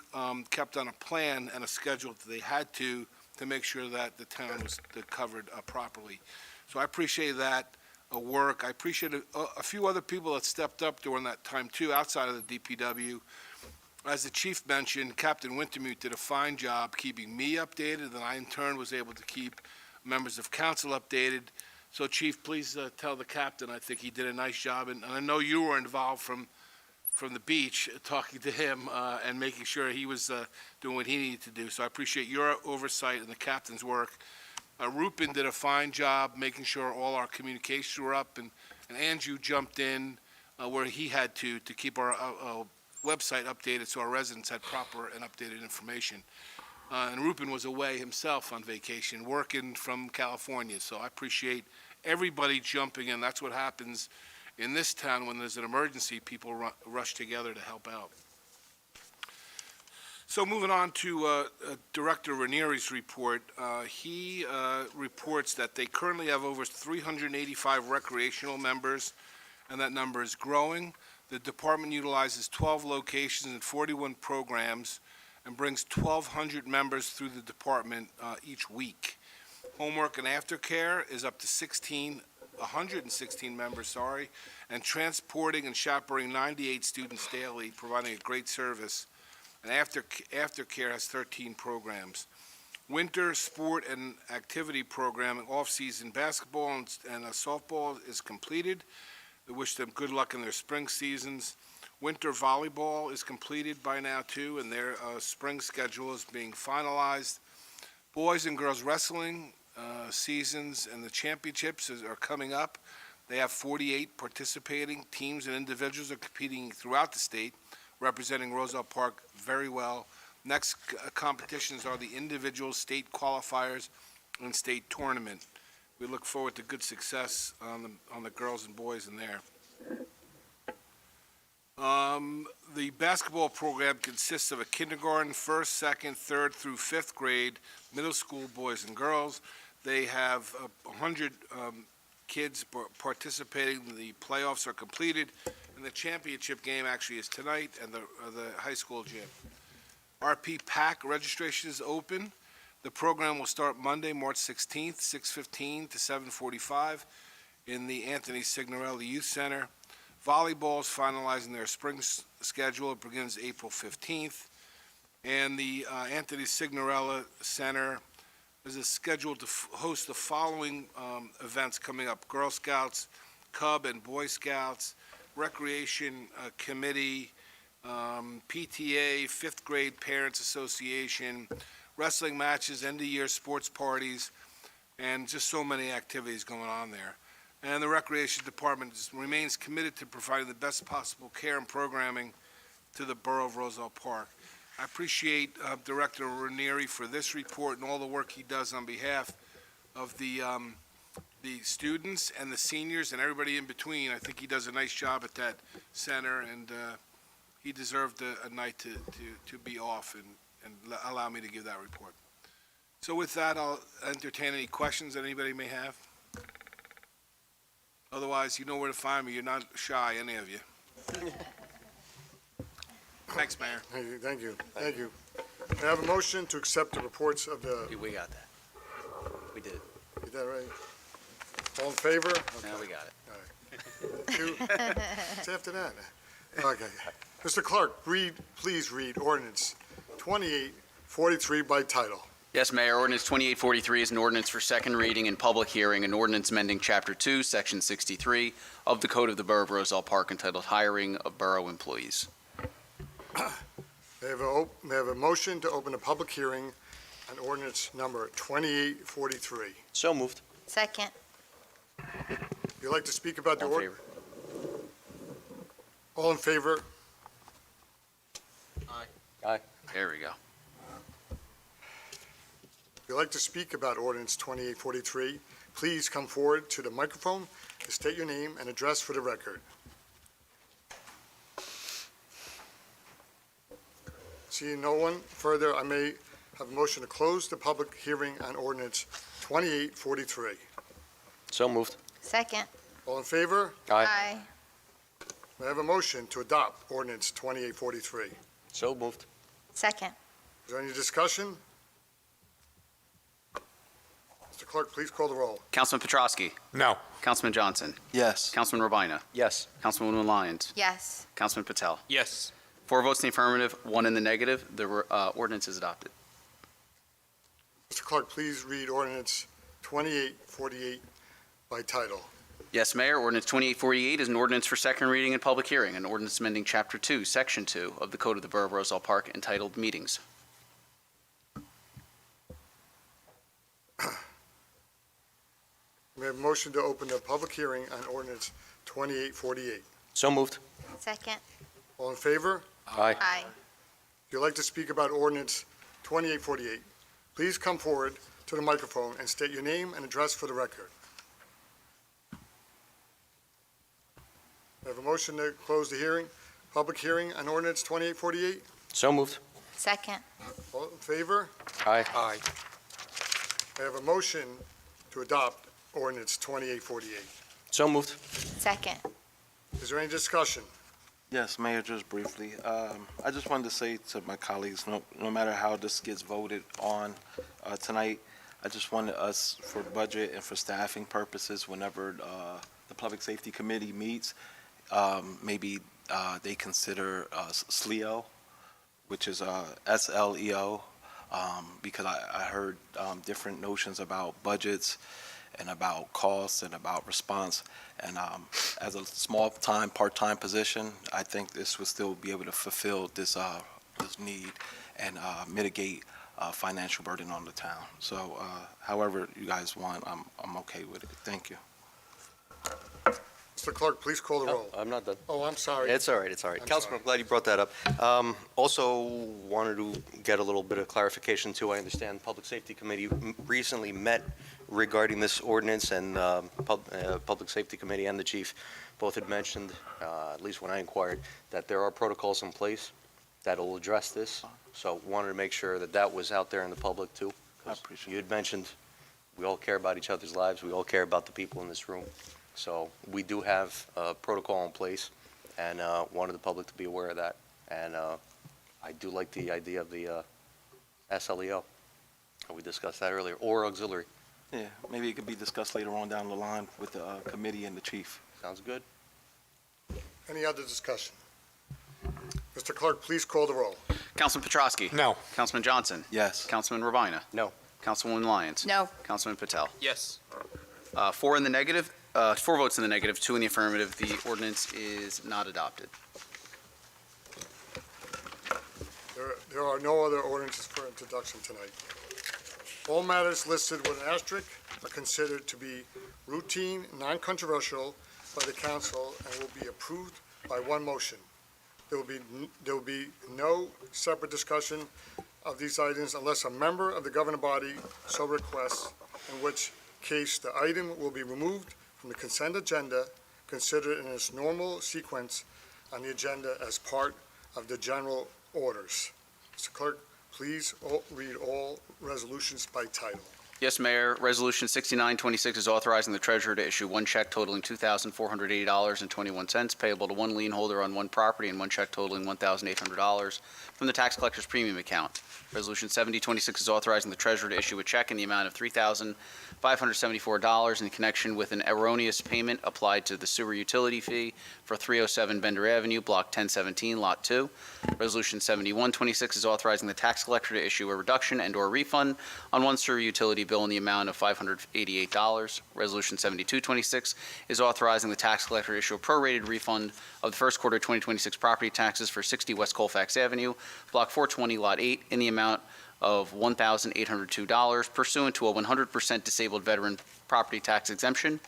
kept on a plan and a schedule that they had to make sure that the town was covered properly. So I appreciate that work. I appreciate a few other people that stepped up during that time, too, outside of the DPW. As the chief mentioned, Captain Wintermute did a fine job keeping me updated, and I, in turn, was able to keep members of council updated. So, Chief, please tell the captain I think he did a nice job. And I know you were involved from the beach, talking to him and making sure he was doing what he needed to do. So I appreciate your oversight and the captain's work. Rupin did a fine job making sure all our communications were up, and Andrew jumped in where he had to keep our website updated so our residents had proper and updated information. And Rupin was away himself on vacation, working from California. So I appreciate everybody jumping in. That's what happens in this town. When there's an emergency, people rush together to help out. So moving on to Director Ranieri's report, he reports that they currently have over 385 recreational members, and that number is growing. The department utilizes 12 locations and 41 programs and brings 1,200 members through the department each week. Homework and aftercare is up to 116 members, and transporting and chaperoning 98 students daily, providing a great service. And aftercare has 13 programs. Winter sport and activity programming, off-season basketball and softball is completed. We wish them good luck in their spring seasons. Winter volleyball is completed by now, too, and their spring schedule is being finalized. Boys and girls wrestling seasons and the championships are coming up. They have 48 participating teams, and individuals are competing throughout the state, representing Roselle Park very well. Next competitions are the individual state qualifiers and state tournament. We look forward to good success on the girls and boys in there. The basketball program consists of a kindergarten, first, second, third through fifth grade, middle school boys and girls. They have 100 kids participating. The playoffs are completed, and the championship game actually is tonight at the high school gym. RP PAC registration is open. The program will start Monday, March 16th, 6:15 to 7:45 in the Anthony Signorelli Youth Center. Volleyball is finalizing their spring schedule. It begins April 15th. And the Anthony Signorella Center is scheduled to host the following events coming up: Girl Scouts, Cub and Boy Scouts, Recreation Committee, PTA, fifth grade Parents Association, wrestling matches, end-of-year sports parties, and just so many activities going on there. And the Recreation Department remains committed to providing the best possible care and programming to the borough of Roselle Park. I appreciate Director Ranieri for this report and all the work he does on behalf of the students and the seniors and everybody in between. I think he does a nice job at that center, and he deserved a night to be off and allow me to give that report. So with that, I'll entertain any questions that anybody may have. Otherwise, you know where to find me. You're not shy, any of you. Thanks, Mayor. Thank you. Thank you. May I have a motion to accept the reports of the, We got that. We did. is that right? All in favor? Now we got it. Thank you. It's after that. Okay. Mr. Clerk, please read ordinance 2843 by title. Yes, Mayor. Ordinance 2843 is an ordinance for second reading and public hearing, an ordinance amending Chapter 2, Section 63 of the Code of the Borough of Roselle Park entitled Hiring of Borough Employees. May I have a motion to open a public hearing on ordinance number 2843? So moved. Second. You'd like to speak about the All in ordinance? All in favor? There we go. If you'd like to speak about ordinance 2843, please come forward to the microphone and state your name and address for the record. Seeing no one further, I may have a motion to close the public hearing on ordinance 2843. So moved. Second. All in favor? Aye. May I have a motion to adopt ordinance 2843? So moved. Second. Is there any discussion? Mr. Clerk, please call the roll. Councilman Petrosky. No. Councilman Johnson. Yes. Councilman Robina. Yes. Councilwoman Lyons. Yes. Councilman Patel. Yes. 4 votes in the affirmative, 1 in the negative. The ordinance is adopted. Mr. Clerk, please read ordinance 2848 by title. Yes, Mayor. Ordinance 2848 is an ordinance for second reading and public hearing, an ordinance amending Chapter 2, Section 2 of the Code of the Borough of Roselle Park entitled Meetings. May I have a motion to open the public hearing on ordinance 2848? So moved. Second. All in favor? Aye. Aye. If you'd like to speak about ordinance 2848, please come forward to the microphone and state your name and address for the record. I have a motion to close the hearing, public hearing on ordinance 2848. So moved. Second. All in favor? Aye. Aye. I have a motion to adopt ordinance 2848. So moved. Second. Is there any discussion? Yes, Mayor, just briefly. I just wanted to say to my colleagues, no matter how this gets voted on tonight, I just wanted us, for budget and for staffing purposes, whenever the Public Safety Committee meets, maybe they consider SLEO, which is SLEO, because I heard different notions about budgets and about costs and about response. And as a small-time, part-time position, I think this would still be able to fulfill this need and mitigate financial burden on the town. So however you guys want, I'm okay with it. Thank you. Mr. Clerk, please call the roll. I'm not done. Oh, I'm sorry. It's all right, it's all right. I'm Councilman, I'm glad you brought that up. Also wanted to get a little bit of clarification too. I understand Public Safety Committee recently met regarding this ordinance, and Public Safety Committee and the chief both had mentioned, at least when I inquired, that there are protocols in place that'll address this. So wanted to make sure that that was out there in the public too. I appreciate You had mentioned, we all care about each other's lives, we all care about the people in this room. So we do have a protocol in place, and wanted the public to be aware of that. And I do like the idea of the SLEO. We discussed that earlier, or auxiliary. Yeah, maybe it could be discussed later on down the line with the committee and the chief. Sounds good. Any other discussion? Mr. Clerk, please call the roll. Councilman Petrosky? No. Councilman Johnson? Yes. Councilman Ravina? No. Councilwoman Lyons? No. Councilman Patel? Yes. 4 in the negative, 4 votes in the negative, 2 in the affirmative. The ordinance is not adopted. There are no other ordinances for introduction tonight. All matters listed with an asterisk are considered to be routine, non-controversial by the council and will be approved by one motion. There will be no separate discussion of these items unless a member of the governing body so requests, in which case the item will be removed from the consent agenda, considered in its normal sequence on the agenda as part of the general orders. Mr. Clerk, please read all resolutions by title. Yes, Mayor. Resolution 6926 is authorizing the treasurer to issue one check totaling $2,480.21 payable to one lien holder on one property and one check totaling $1,800 from the tax collector's premium account. Resolution 7026 is authorizing the treasurer to issue a check in the amount of $3,574 in connection with an erroneous payment applied to the sewer utility fee for 307 Bender Avenue, Block 1017, Lot 2. Resolution 7126 is authorizing the tax collector to issue a reduction and/or refund on one sewer utility bill in the amount of $588. Resolution 7226 is authorizing the tax collector to issue a prorated refund of the first quarter 2026 property taxes for 60 West Colfax Avenue, Block 420, Lot 8, in the amount of $1,802 pursuant to a 100% disabled veteran property tax exemption.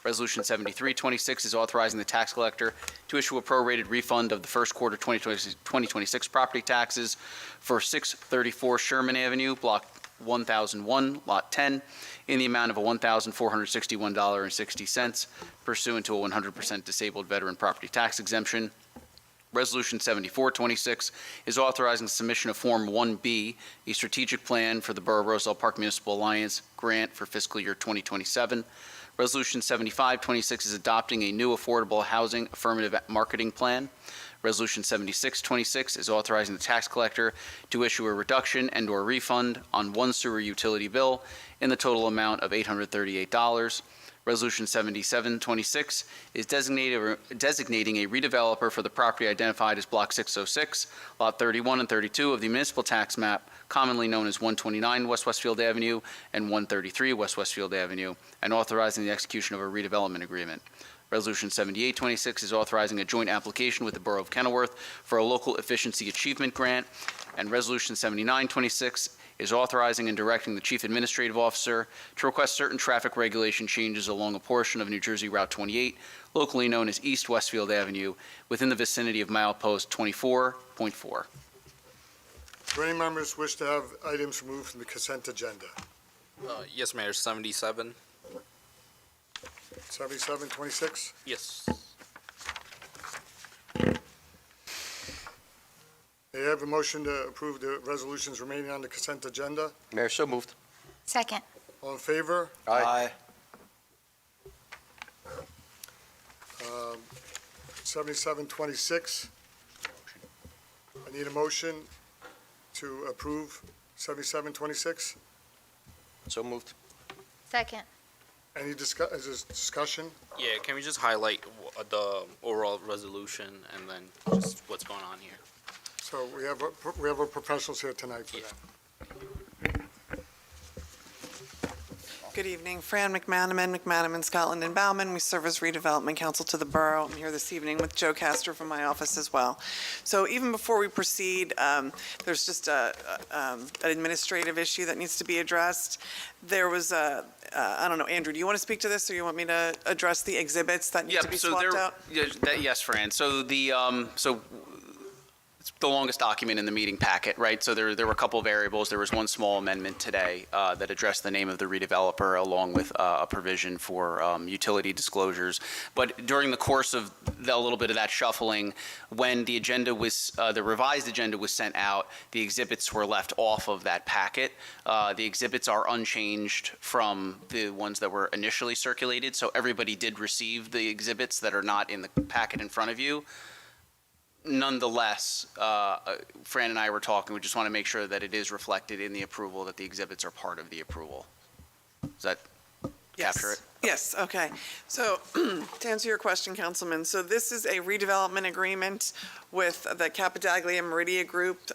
Resolution 7326 is authorizing the tax collector to issue a prorated refund of the first quarter 2026 property taxes for 634 Sherman Avenue, Block 1001, Lot 10, in the amount of $1,461.60 pursuant to a 100% disabled veteran property tax exemption. Resolution 7426 is authorizing the submission of Form 1B, a strategic plan for the Borough of Roselle Park Municipal Alliance grant for fiscal year 2027. Resolution 7526 is adopting a new affordable housing affirmative marketing plan. Resolution 7626 is authorizing the tax collector to issue a reduction and/or refund on one sewer utility bill in the total amount of $838. Resolution 7726 is designating a redeveloper for the property identified as Block 606, Lot 31 and 32 of the municipal tax map, commonly known as 129 West Westfield Avenue and 133 West Westfield Avenue, and authorizing the execution of a redevelopment agreement. Resolution 7826 is authorizing a joint application with the Borough of Kenilworth for a local efficiency achievement grant. And Resolution 7926 is authorizing and directing the Chief Administrative Officer to request certain traffic regulation changes along a portion of New Jersey Route 28, locally known as East Westfield Avenue, within the vicinity of milepost 24.4. Do any members wish to have items removed from the consent agenda? Yes, Mayor. 77. 7726? Yes. May I have a motion to approve the resolutions remaining on the consent agenda? Mayor, so moved. Second. All in favor? Aye. 7726. I need a motion to approve 7726. So moved. Second. Any discussion? Yeah, can we just highlight the overall resolution and then just what's going on here? So we have our professionals here tonight for that. Good evening. Fran McManaman, Scotland and Bauman. We serve as redevelopment counsel to the borough. I'm here this evening with Joe Castor from my office as well. So even before we proceed, there's just an administrative issue that needs to be addressed. There was I don't know, Andrew, do you want to speak to this, or you want me to address the exhibits that need to be swapped out? Yes, Fran. So it's the longest document in the meeting packet, right? So there were a couple of variables. There was one small amendment today that addressed the name of the redeveloper along with a provision for utility disclosures. But during the course of a little bit of that shuffling, when the agenda was, the revised agenda was sent out, the exhibits were left off of that packet. The exhibits are unchanged from the ones that were initially circulated. So everybody did receive the exhibits that are not in the packet in front of you. Nonetheless, Fran and I were talking, we just want to make sure that it is reflected in the approval, that the exhibits are part of the approval. Does that capture it? Yes, okay. So to answer your question, Councilman, so this is a redevelopment agreement with the Capadaglia Meridia Group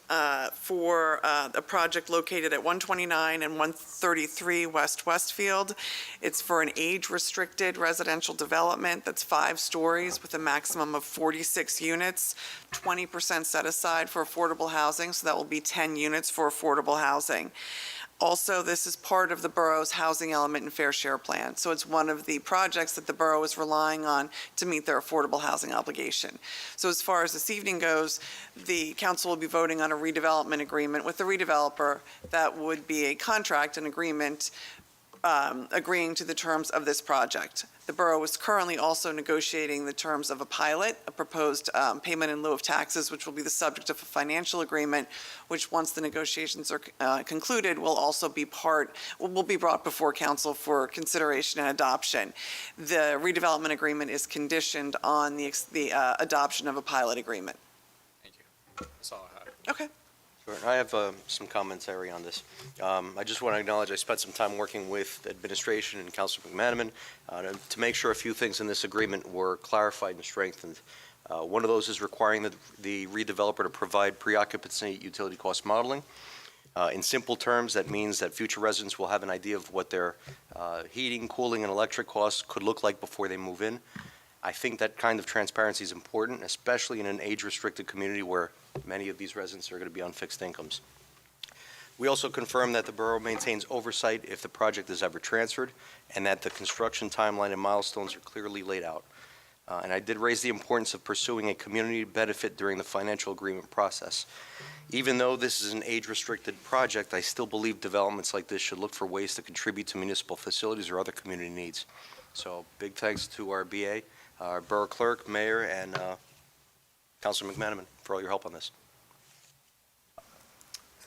for a project located at 129 and 133 West Westfield. It's for an age-restricted residential development that's 5 stories with a maximum of 46 units, 20% set aside for affordable housing, so that will be 10 units for affordable housing. Also, this is part of the borough's housing element and fair share plan. So it's one of the projects that the borough is relying on to meet their affordable housing obligation. So as far as this evening goes, the council will be voting on a redevelopment agreement with the redeveloper. That would be a contract, an agreement, agreeing to the terms of this project. The borough is currently also negotiating the terms of a pilot, a proposed payment in lieu of taxes, which will be the subject of a financial agreement, which once the negotiations are concluded will be brought before council for consideration and adoption. The redevelopment agreement is conditioned on the adoption of a pilot agreement. Thank you. That's all I have. Okay. Sure. I have some commentary on this. I just want to acknowledge I spent some time working with administration and Councilor McManaman to make sure a few things in this agreement were clarified and strengthened. One of those is requiring the redeveloper to provide pre-occupancy utility cost modeling. In simple terms, that means that future residents will have an idea of what their heating, cooling, and electric costs could look like before they move in. I think that kind of transparency is important, especially in an age-restricted community where many of these residents are going to be on fixed incomes. We also confirm that the borough maintains oversight if the project is ever transferred, and that the construction timeline and milestones are clearly laid out. And I did raise the importance of pursuing a community benefit during the financial agreement process. Even though this is an age-restricted project, I still believe developments like this should look for ways to contribute to municipal facilities or other community needs. So big thanks to our BA, our borough clerk, mayor, and Councilor McManaman for all your help on this.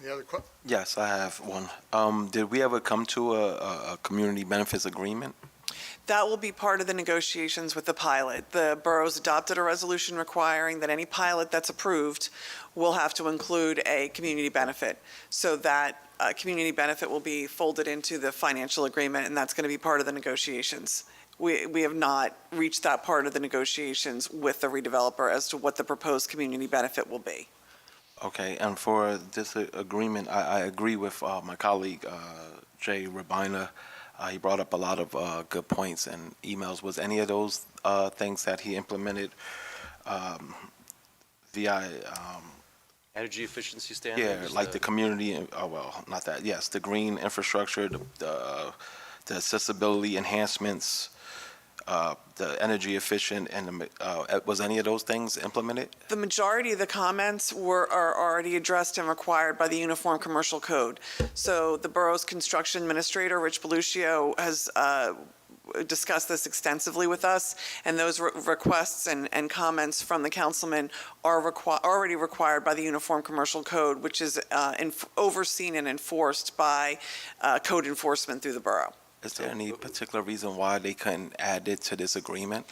Any other questions? Yes, I have one. Did we ever come to a community benefits agreement? That will be part of the negotiations with the pilot. The borough's adopted a resolution requiring that any pilot that's approved will have to include a community benefit. So that community benefit will be folded into the financial agreement, and that's going to be part of the negotiations. We have not reached that part of the negotiations with the redeveloper as to what the proposed community benefit will be. Okay, and for this agreement, I agree with my colleague, Jay Rabina. He brought up a lot of good points and emails. Was any of those things that he implemented via energy efficiency standards? Yeah, like the community, not that, yes, the green infrastructure, the accessibility enhancements, the energy efficient, and was any of those things implemented? The majority of the comments are already addressed and required by the Uniform Commercial Code. So the borough's construction administrator, Rich Beluccio, has discussed this extensively with us, and those requests and comments from the councilman are already required by the Uniform Commercial Code, which is overseen and enforced by code enforcement through the borough. Is there any particular reason why they couldn't add it to this agreement?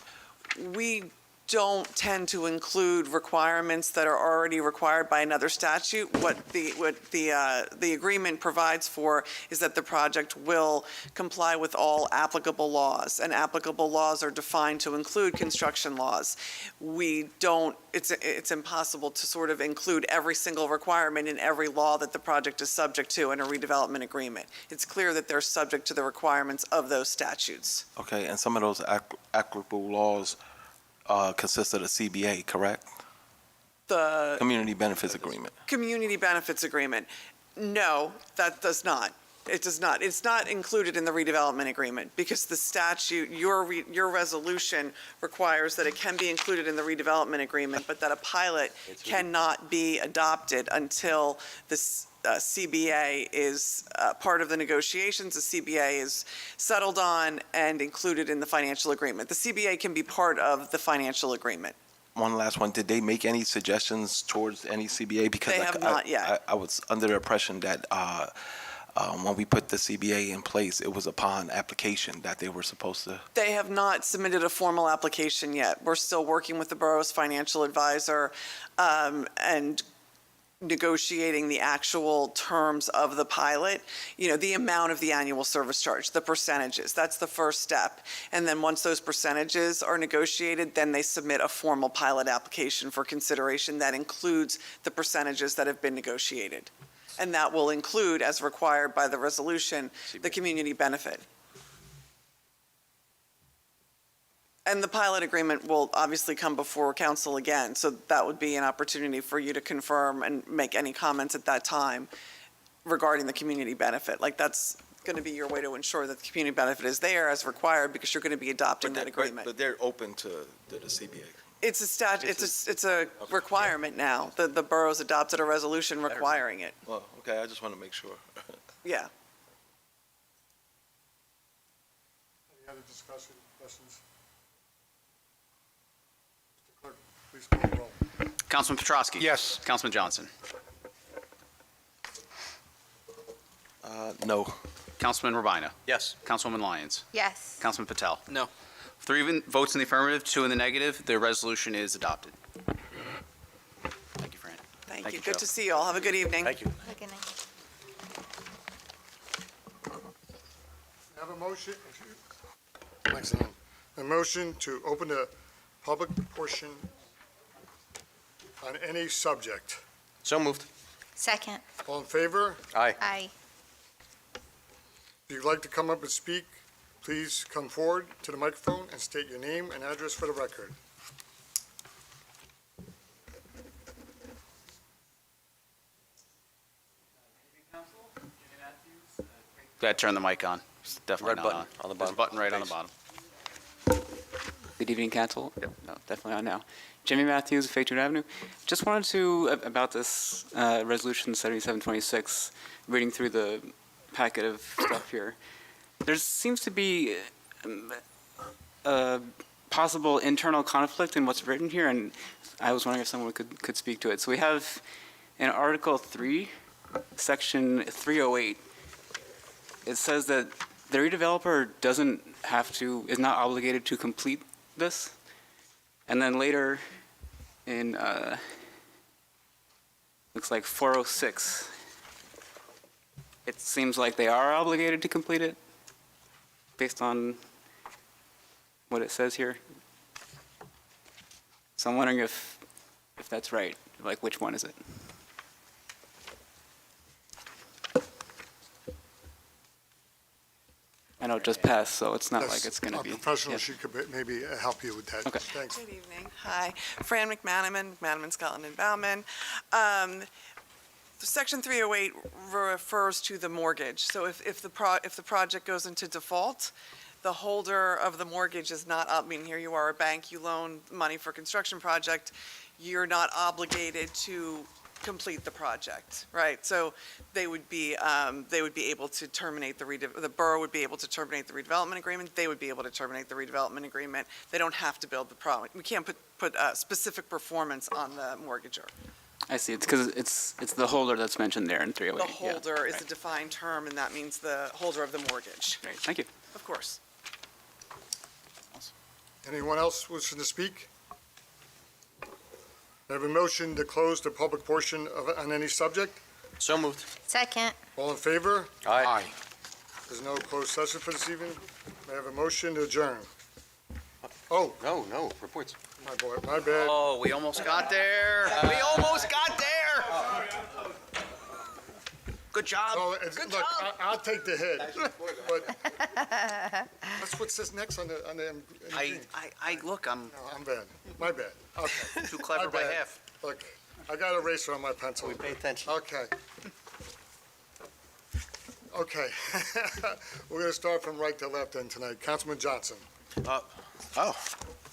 We don't tend to include requirements that are already required by another statute. What the agreement provides for is that the project will comply with all applicable laws, and applicable laws are defined to include construction laws. We don't, it's impossible to sort of include every single requirement in every law that the project is subject to in a redevelopment agreement. It's clear that they're subject to the requirements of those statutes. Okay, and some of those applicable laws consist of the CBA, correct? The Community Benefits Agreement. community benefits agreement, no, that does not. It does not. It's not included in the redevelopment agreement because the statute, your resolution requires that it can be included in the redevelopment agreement, but that a pilot cannot be adopted until this CBA is part of the negotiations. The CBA is settled on and included in the financial agreement. The CBA can be part of the financial agreement. One last one. Did they make any suggestions towards any CBA? Because They have not yet. I was under the impression that when we put the CBA in place, it was upon application that they were supposed to. They have not submitted a formal application yet. We're still working with the borough's financial advisor and negotiating the actual terms of the pilot, the amount of the annual service charge, the percentages. That's the first step. And then once those percentages are negotiated, then they submit a formal pilot application for consideration that includes the percentages that have been negotiated. And that will include, as required by the resolution, the community benefit. And the pilot agreement will obviously come before council again, so that would be an opportunity for you to confirm and make any comments at that time regarding the community benefit. Like, that's going to be your way to ensure that the community benefit is there as required because you're going to be adopting that agreement. But they're open to the CBA. It's a it's a requirement now. The borough's adopted a resolution requiring it. Well, okay, I just want to make sure. Yeah. Any other discussion, questions? Mr. Clerk, please call the roll. Councilman Petrosky? Yes. Councilman Johnson? No. Councilman Rabina? Yes. Councilwoman Lyons? Yes. Councilman Patel? No. 3 votes in the affirmative, 2 in the negative. The resolution is adopted. Thank you, Fran. Thank Thank you. you, Good Joe. to see you all. Have a good evening. Thank you. Have a motion, excellent. A motion to open the public portion on any subject. So moved. Second. All in favor? Aye. Aye. If you'd like to come up and speak, please come forward to the microphone and state your name and address for the record. Go ahead, turn the mic on. It's definitely Red not button on. on the There's bottom. a button right on the Face. bottom. Good evening, Council. No, definitely on now. Jimmy Matthews, Fairtune Avenue. Just wanted to, about this Resolution 7726, reading through the packet of stuff here. There seems to be a possible internal conflict in what's written here, and I was wondering if someone could speak to it. So we have in Article 3, Section 308, it says that the redeveloper is not obligated to complete this. And then later in, looks like 406, it seems like they are obligated to complete it based on what it says here. So I'm wondering if that's right, like which one is it? I know it just passed, so it's not like it's going to be. Our professional, yeah. she could maybe help you with that. Okay. Thanks. Good evening. Hi. Fran McManaman, Scotland and Bauman. Section 308 refers to the mortgage. So if the project goes into default, the holder of the mortgage is not, here you are a bank, you loan money for a construction project, you're not obligated to complete the project, right? So they would be able to terminate the borough would be able to terminate the redevelopment agreement. They would be able to terminate the redevelopment agreement. They don't have to build the project. We can't put specific performance on the mortgagor. I see. It's because it's the holder that's mentioned there in 308. The holder is a defined term, and that means the holder of the mortgage. Great. Thank you. Of course. Anyone else wishing to speak? May I have a motion to close the public portion on any subject? So moved. Second. All in favor? Aye. There's no closed session for this evening. May I have a motion to adjourn? Oh, No, reports. my boy, my bad. Oh, we almost got there. We almost got there. Good job. So, look, I'll take the hit, but that's what says next on the Look, I'm No, I'm bad. My bad. Okay. too clever My by bad. half. Look, I got an eraser on my pencil. We pay attention. Okay. Okay. We're going to start from right to left then tonight. Councilman Johnson.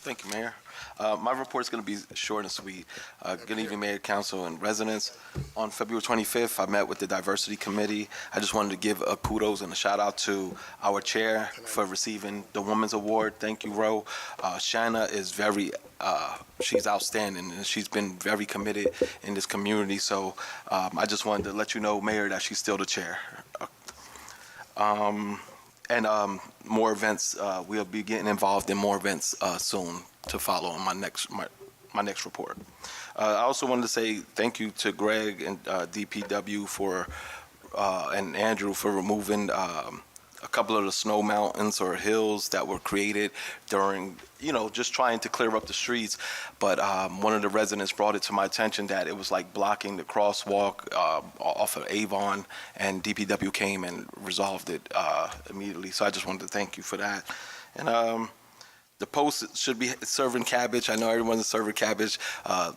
Thank you, Mayor. My report is going to be short and sweet. Good evening, Mayor, Council, and residents. On February 25th, I met with the Diversity Committee. I just wanted to give a kudos and a shout out to our chair for receiving the Women's Award. Thank you, Ro. Shanna is she's outstanding, and she's been very committed in this community. So I just wanted to let you know, Mayor, that she's still the chair. And more events, we'll be getting involved in more events soon to follow on my next report. I also wanted to say thank you to Greg and DPW and Andrew for removing a couple of the snow mountains or hills that were created during, just trying to clear up the streets. But one of the residents brought it to my attention that it was like blocking the crosswalk off of Avon, and DPW came and resolved it immediately. So I just wanted to thank you for that. And the post should be serving cabbage. I know everyone's serving cabbage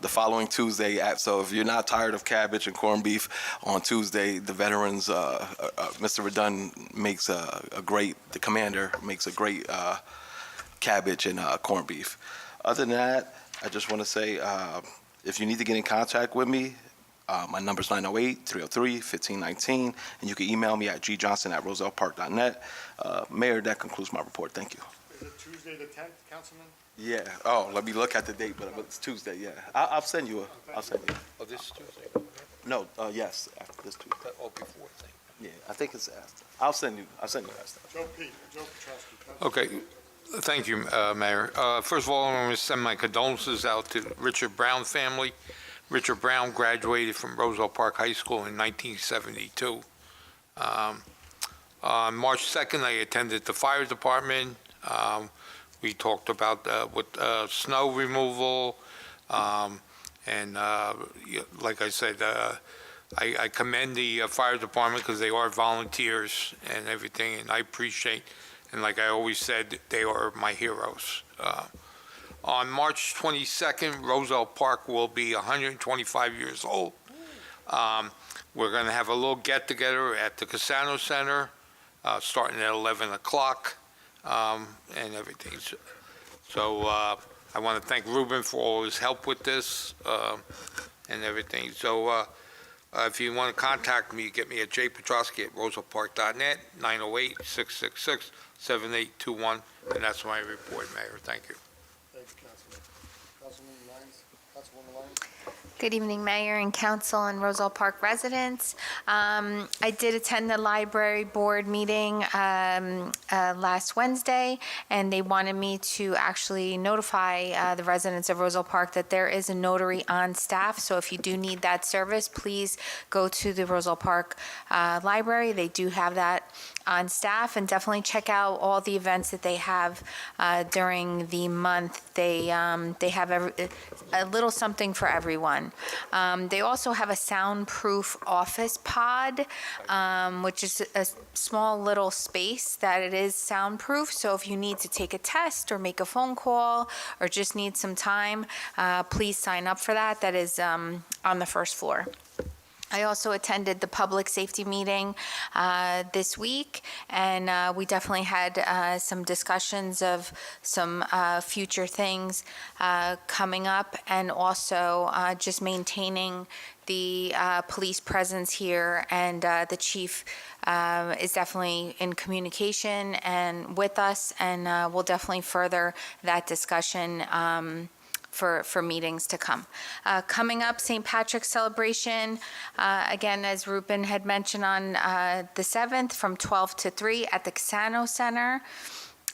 the following Tuesday. So if you're not tired of cabbage and corned beef on Tuesday, the veterans, Mr. Redun makes the commander makes a great cabbage and corned beef. Other than that, I just want to say, if you need to get in contact with me, my number is 908-303-1519, and you can email me at gjohnson@rosellepark.net. Mayor, that concludes my report. Thank you. Is it Tuesday the 10th, Councilman? Yeah. Oh, let me look at the date, but it's Tuesday. Yeah. I'll send you. Oh, this is Tuesday? No. Yes. After this Tuesday. Oh, before, thing. Yeah. I think it's after. I'll send you after. Joe Petrosky. Okay. Thank you, Mayor. First of all, I want to send my condolences out to the Richard Brown family. Richard Brown graduated from Roselle Park High School in 1972. On March 2nd, I attended the fire department. We talked about snow removal, and like I said, I commend the fire department because they are volunteers and everything, and I appreciate, and like I always said, they are my heroes. On March 22nd, Roselle Park will be 125 years old. We're going to have a little get-together at the Casano Center, starting at 11 o'clock. And everything. So I want to thank Ruben for all his help with this and everything. So if you want to contact me, get me at jpetrosky@rosellepark.net, 908-666-7821, and that's my report, Mayor. Thank you. Thanks, Councilman. Councilwoman Lyons? Good evening, Mayor and Council and Roselle Park residents. I did attend the library board meeting last Wednesday, and they wanted me to actually notify the residents of Roselle Park that there is a notary on staff. So if you do need that service, please go to the Roselle Park Library. They do have that on staff, and definitely check out all the events that they have during the month. They have a little something for everyone. They also have a soundproof office pod, which is a small little space that it is soundproof. So if you need to take a test or make a phone call or just need some time, please sign up for that. That is on the first floor. I also attended the public safety meeting this week, and we definitely had some discussions of some future things coming up, and also just maintaining the police presence here. And the chief is definitely in communication and with us, and we'll definitely further that discussion for meetings to come. Coming up, St. Patrick's celebration, again, as Ruben had mentioned, on the 7th from 12 to 3 at the Casano Center.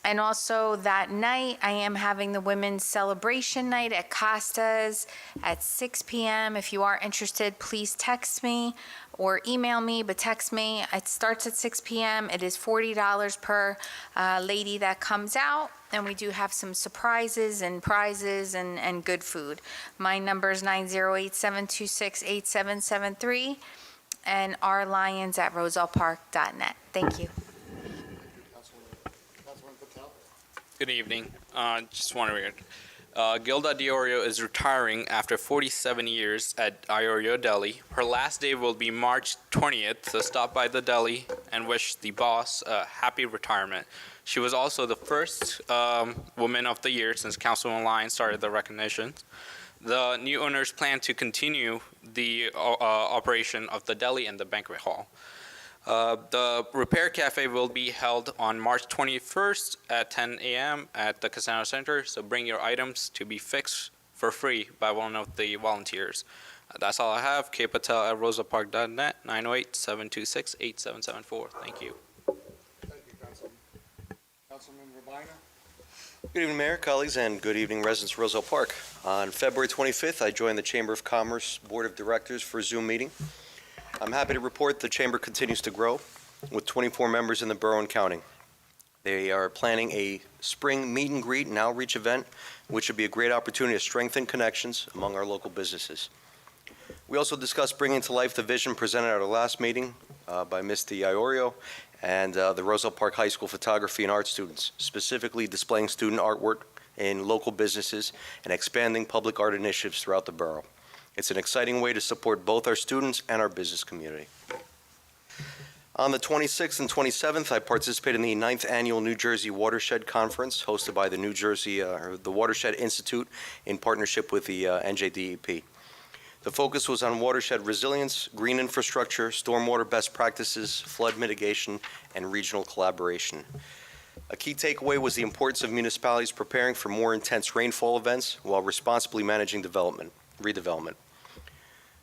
And also that night, I am having the Women's Celebration Night at Costa's at 6 p.m. If you are interested, please text me or email me, but text me. It starts at 6 p.m. It is $40 per lady that comes out, and we do have some surprises and prizes and good food. My number is 908-726-8773, and rlions@rosellepark.net. Thank you. Good evening. Just wondering, Gilda Diorio is retiring after 47 years at Iorio Deli. Her last day will be March 20th, so stop by the deli and wish the boss a happy retirement. She was also the first Woman of the Year since Councilwoman Lyons started the recognitions. The new owners plan to continue the operation of the deli and the banquet hall. The Repair Cafe will be held on March 21st at 10 a.m. at the Casano Center, so bring your items to be fixed for free by one of the volunteers. That's all I have. kpatel@rosellepark.net, 908-726-8774. Thank you. Thank you, Councilman. Councilman Rabina? Good evening, Mayor, colleagues, and good evening, residents of Roselle Park. On February 25th, I joined the Chamber of Commerce Board of Directors for a Zoom meeting. I'm happy to report the Chamber continues to grow with 24 members in the borough and counting. They are planning a spring meet and greet and outreach event, which would be a great opportunity to strengthen connections among our local businesses. We also discussed bringing to life the vision presented at our last meeting by Ms. Diorio and the Roselle Park High School photography and art students, specifically displaying student artwork in local businesses and expanding public art initiatives throughout the borough. It's an exciting way to support both our students and our business community. On the 26th and 27th, I participated in the 9th Annual New Jersey Watershed Conference hosted by the the Watershed Institute in partnership with the NJDEP. The focus was on watershed resilience, green infrastructure, stormwater best practices, flood mitigation, and regional collaboration. A key takeaway was the importance of municipalities preparing for more intense rainfall events while responsibly managing redevelopment.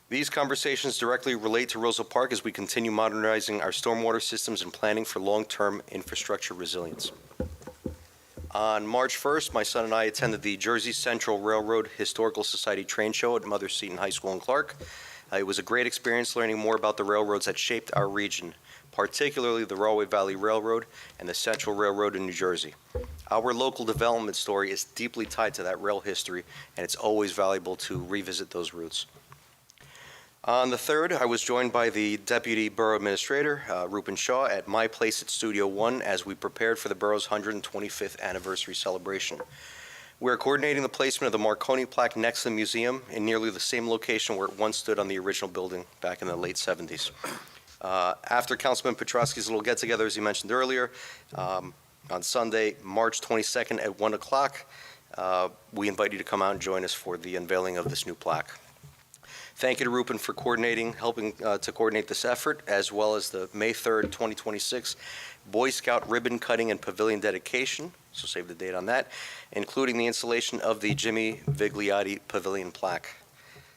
These conversations directly relate to Roselle Park as we continue modernizing our stormwater systems and planning for long-term infrastructure resilience. On March 1st, my son and I attended the Jersey Central Railroad Historical Society train show at Mother Seton High School in Clark. It was a great experience learning more about the railroads that shaped our region, particularly the Rahway Valley Railroad and the Central Railroad in New Jersey. Our local development story is deeply tied to that rail history, and it's always valuable to revisit those roots. On the 3rd, I was joined by the Deputy Borough Administrator, Rupen Shaw, at my place at Studio One as we prepared for the borough's 125th anniversary celebration. We are coordinating the placement of the Marconi plaque next to the museum in nearly the same location where it once stood on the original building back in the late 70s. After Councilman Petrosky's little get-together, as he mentioned earlier, on Sunday, March 22nd at 1 o'clock, we invite you to come out and join us for the unveiling of this new plaque. Thank you to Rupen for helping to coordinate this effort, as well as the May 3rd, 2026 Boy Scout ribbon cutting and pavilion dedication, so save the date on that, including the installation of the Jimmy Vigliotti Pavilion plaque.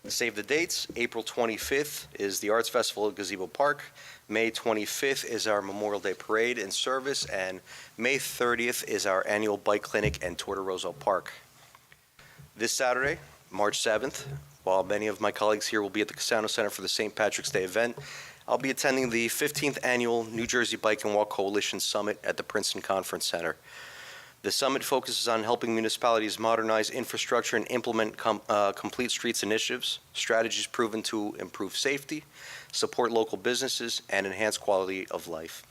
Save the dates. April 25th is the Arts Festival at Gazebo Park. May 25th is our Memorial Day Parade and service, and May 30th is our annual bike clinic and tour to Roselle Park. This Saturday, March 7th, while many of my colleagues here will be at the Casano Center for the St. Patrick's Day event, I'll be attending the 15th Annual New Jersey Bike and Walk Coalition Summit at the Princeton Conference Center. The summit focuses on helping municipalities modernize infrastructure and implement complete streets initiatives, strategies proven to improve safety, support local businesses, and enhance quality of life.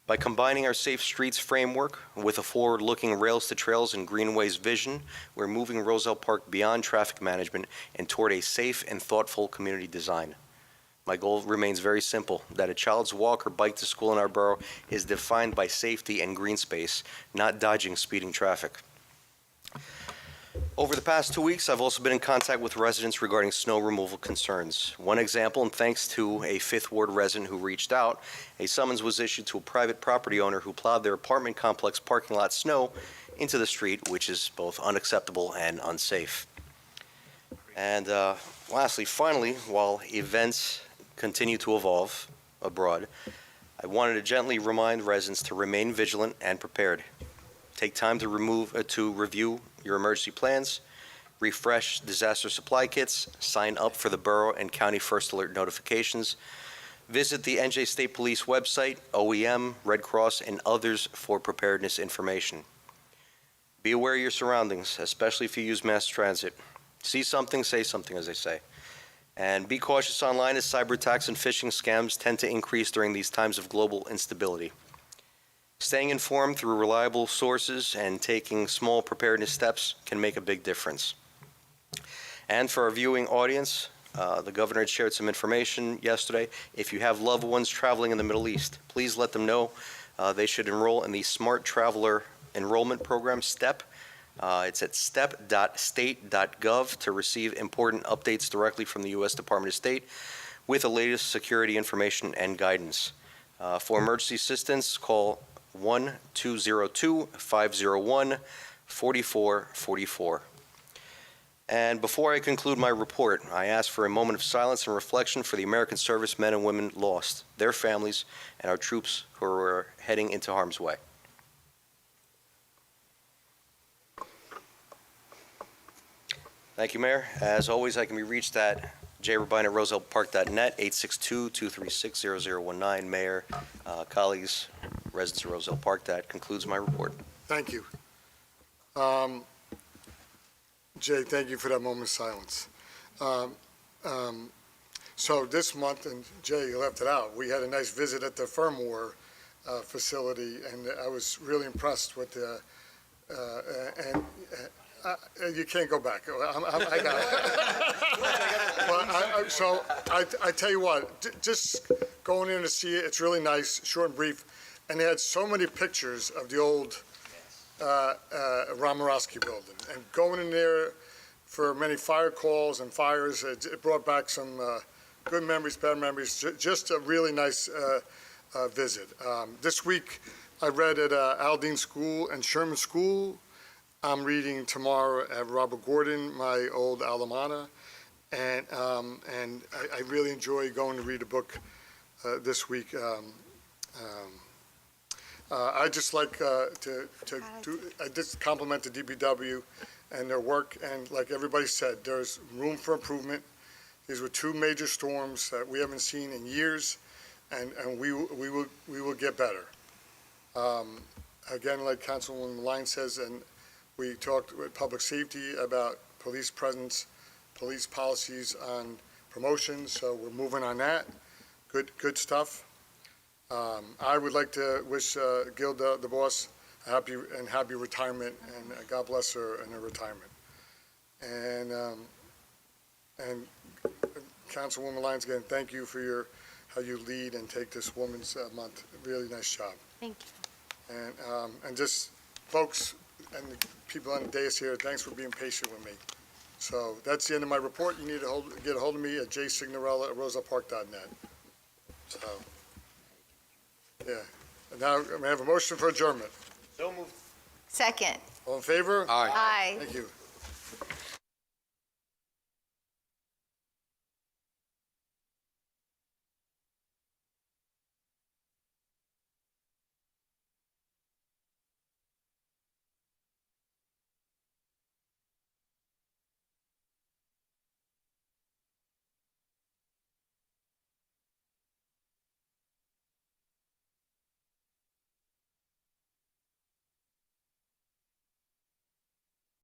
By combining our Safe Streets framework with a forward-looking Rails to Trails and Greenways vision, we're moving Roselle Park beyond traffic management and toward a safe and thoughtful community design. My goal remains very simple, that a child's walk or bike to school in our borough is defined by safety and green space, not dodging speeding traffic. Over the past 2 weeks, I've also been in contact with residents regarding snow removal concerns. One example, and thanks to a Fifth Ward resident who reached out, a summons was issued to a private property owner who plowed their apartment complex parking lot snow into the street, which is both unacceptable and unsafe. And lastly, finally, while events continue to evolve abroad, I wanted to gently remind residents to remain vigilant and prepared. Take time to review your emergency plans, refresh disaster supply kits, sign up for the borough and county first alert notifications. Visit the NJ State Police website, OEM, Red Cross, and others for preparedness information. Be aware of your surroundings, especially if you use mass transit. See something, say something, as they say. And be cautious online as cyber attacks and phishing scams tend to increase during these times of global instability. Staying informed through reliable sources and taking small preparedness steps can make a big difference. And for our viewing audience, the governor had shared some information yesterday. If you have loved ones traveling in the Middle East, please let them know they should enroll in the Smart Traveler Enrollment Program, STEP. It's at step.state.gov to receive important updates directly from the U.S. Department of State with the latest security information and guidance. For emergency assistance, call 1-202-501-4444. And before I conclude my report, I ask for a moment of silence and reflection for the American servicemen and women lost, their families, and our troops who are heading into harm's way. Thank you, Mayor. As always, I can be reached at jrubine@rosellepark.net, 862-236-0019. Mayor, colleagues, residents of Roselle Park, that concludes my report. Thank you. Jay, thank you for that moment of silence. So this month, and Jay, you left it out, we had a nice visit at the Firmware facility, and I was really impressed with the, you can't go back. I got it. So I tell you what, just going in to see it, it's really nice, short and brief, and they had so many pictures of the old Romanowski building, and going in there for many fire calls and fires, it brought back some good memories, bad memories, just a really nice visit. This week, I read at Aldine School and Sherman School. I'm reading tomorrow at Robert Gordon, my old alma mater, and I really enjoy going to read a book this week. I just like I just compliment the DPW and their work, and like everybody said, there's room for improvement. These were two major storms that we haven't seen in years, and we will get better. Again, like Councilwoman Lyons says, and we talked with public safety about police presence, police policies on promotions, so we're moving on that. Good stuff. I would like to wish Gilda, the boss, a happy retirement, and God bless her in her retirement. And Councilwoman Lyons, again, thank you for how you lead and take this Women's Month. Really nice job. Thank you. And just folks and the people on the dais here, thanks for being patient with me. So that's the end of my report. You need to get a hold of me at jsignorella@rosellepark.net. So, yeah. And now may I have a motion for adjournment? So moved. Second. All in favor? Aye. Thank you.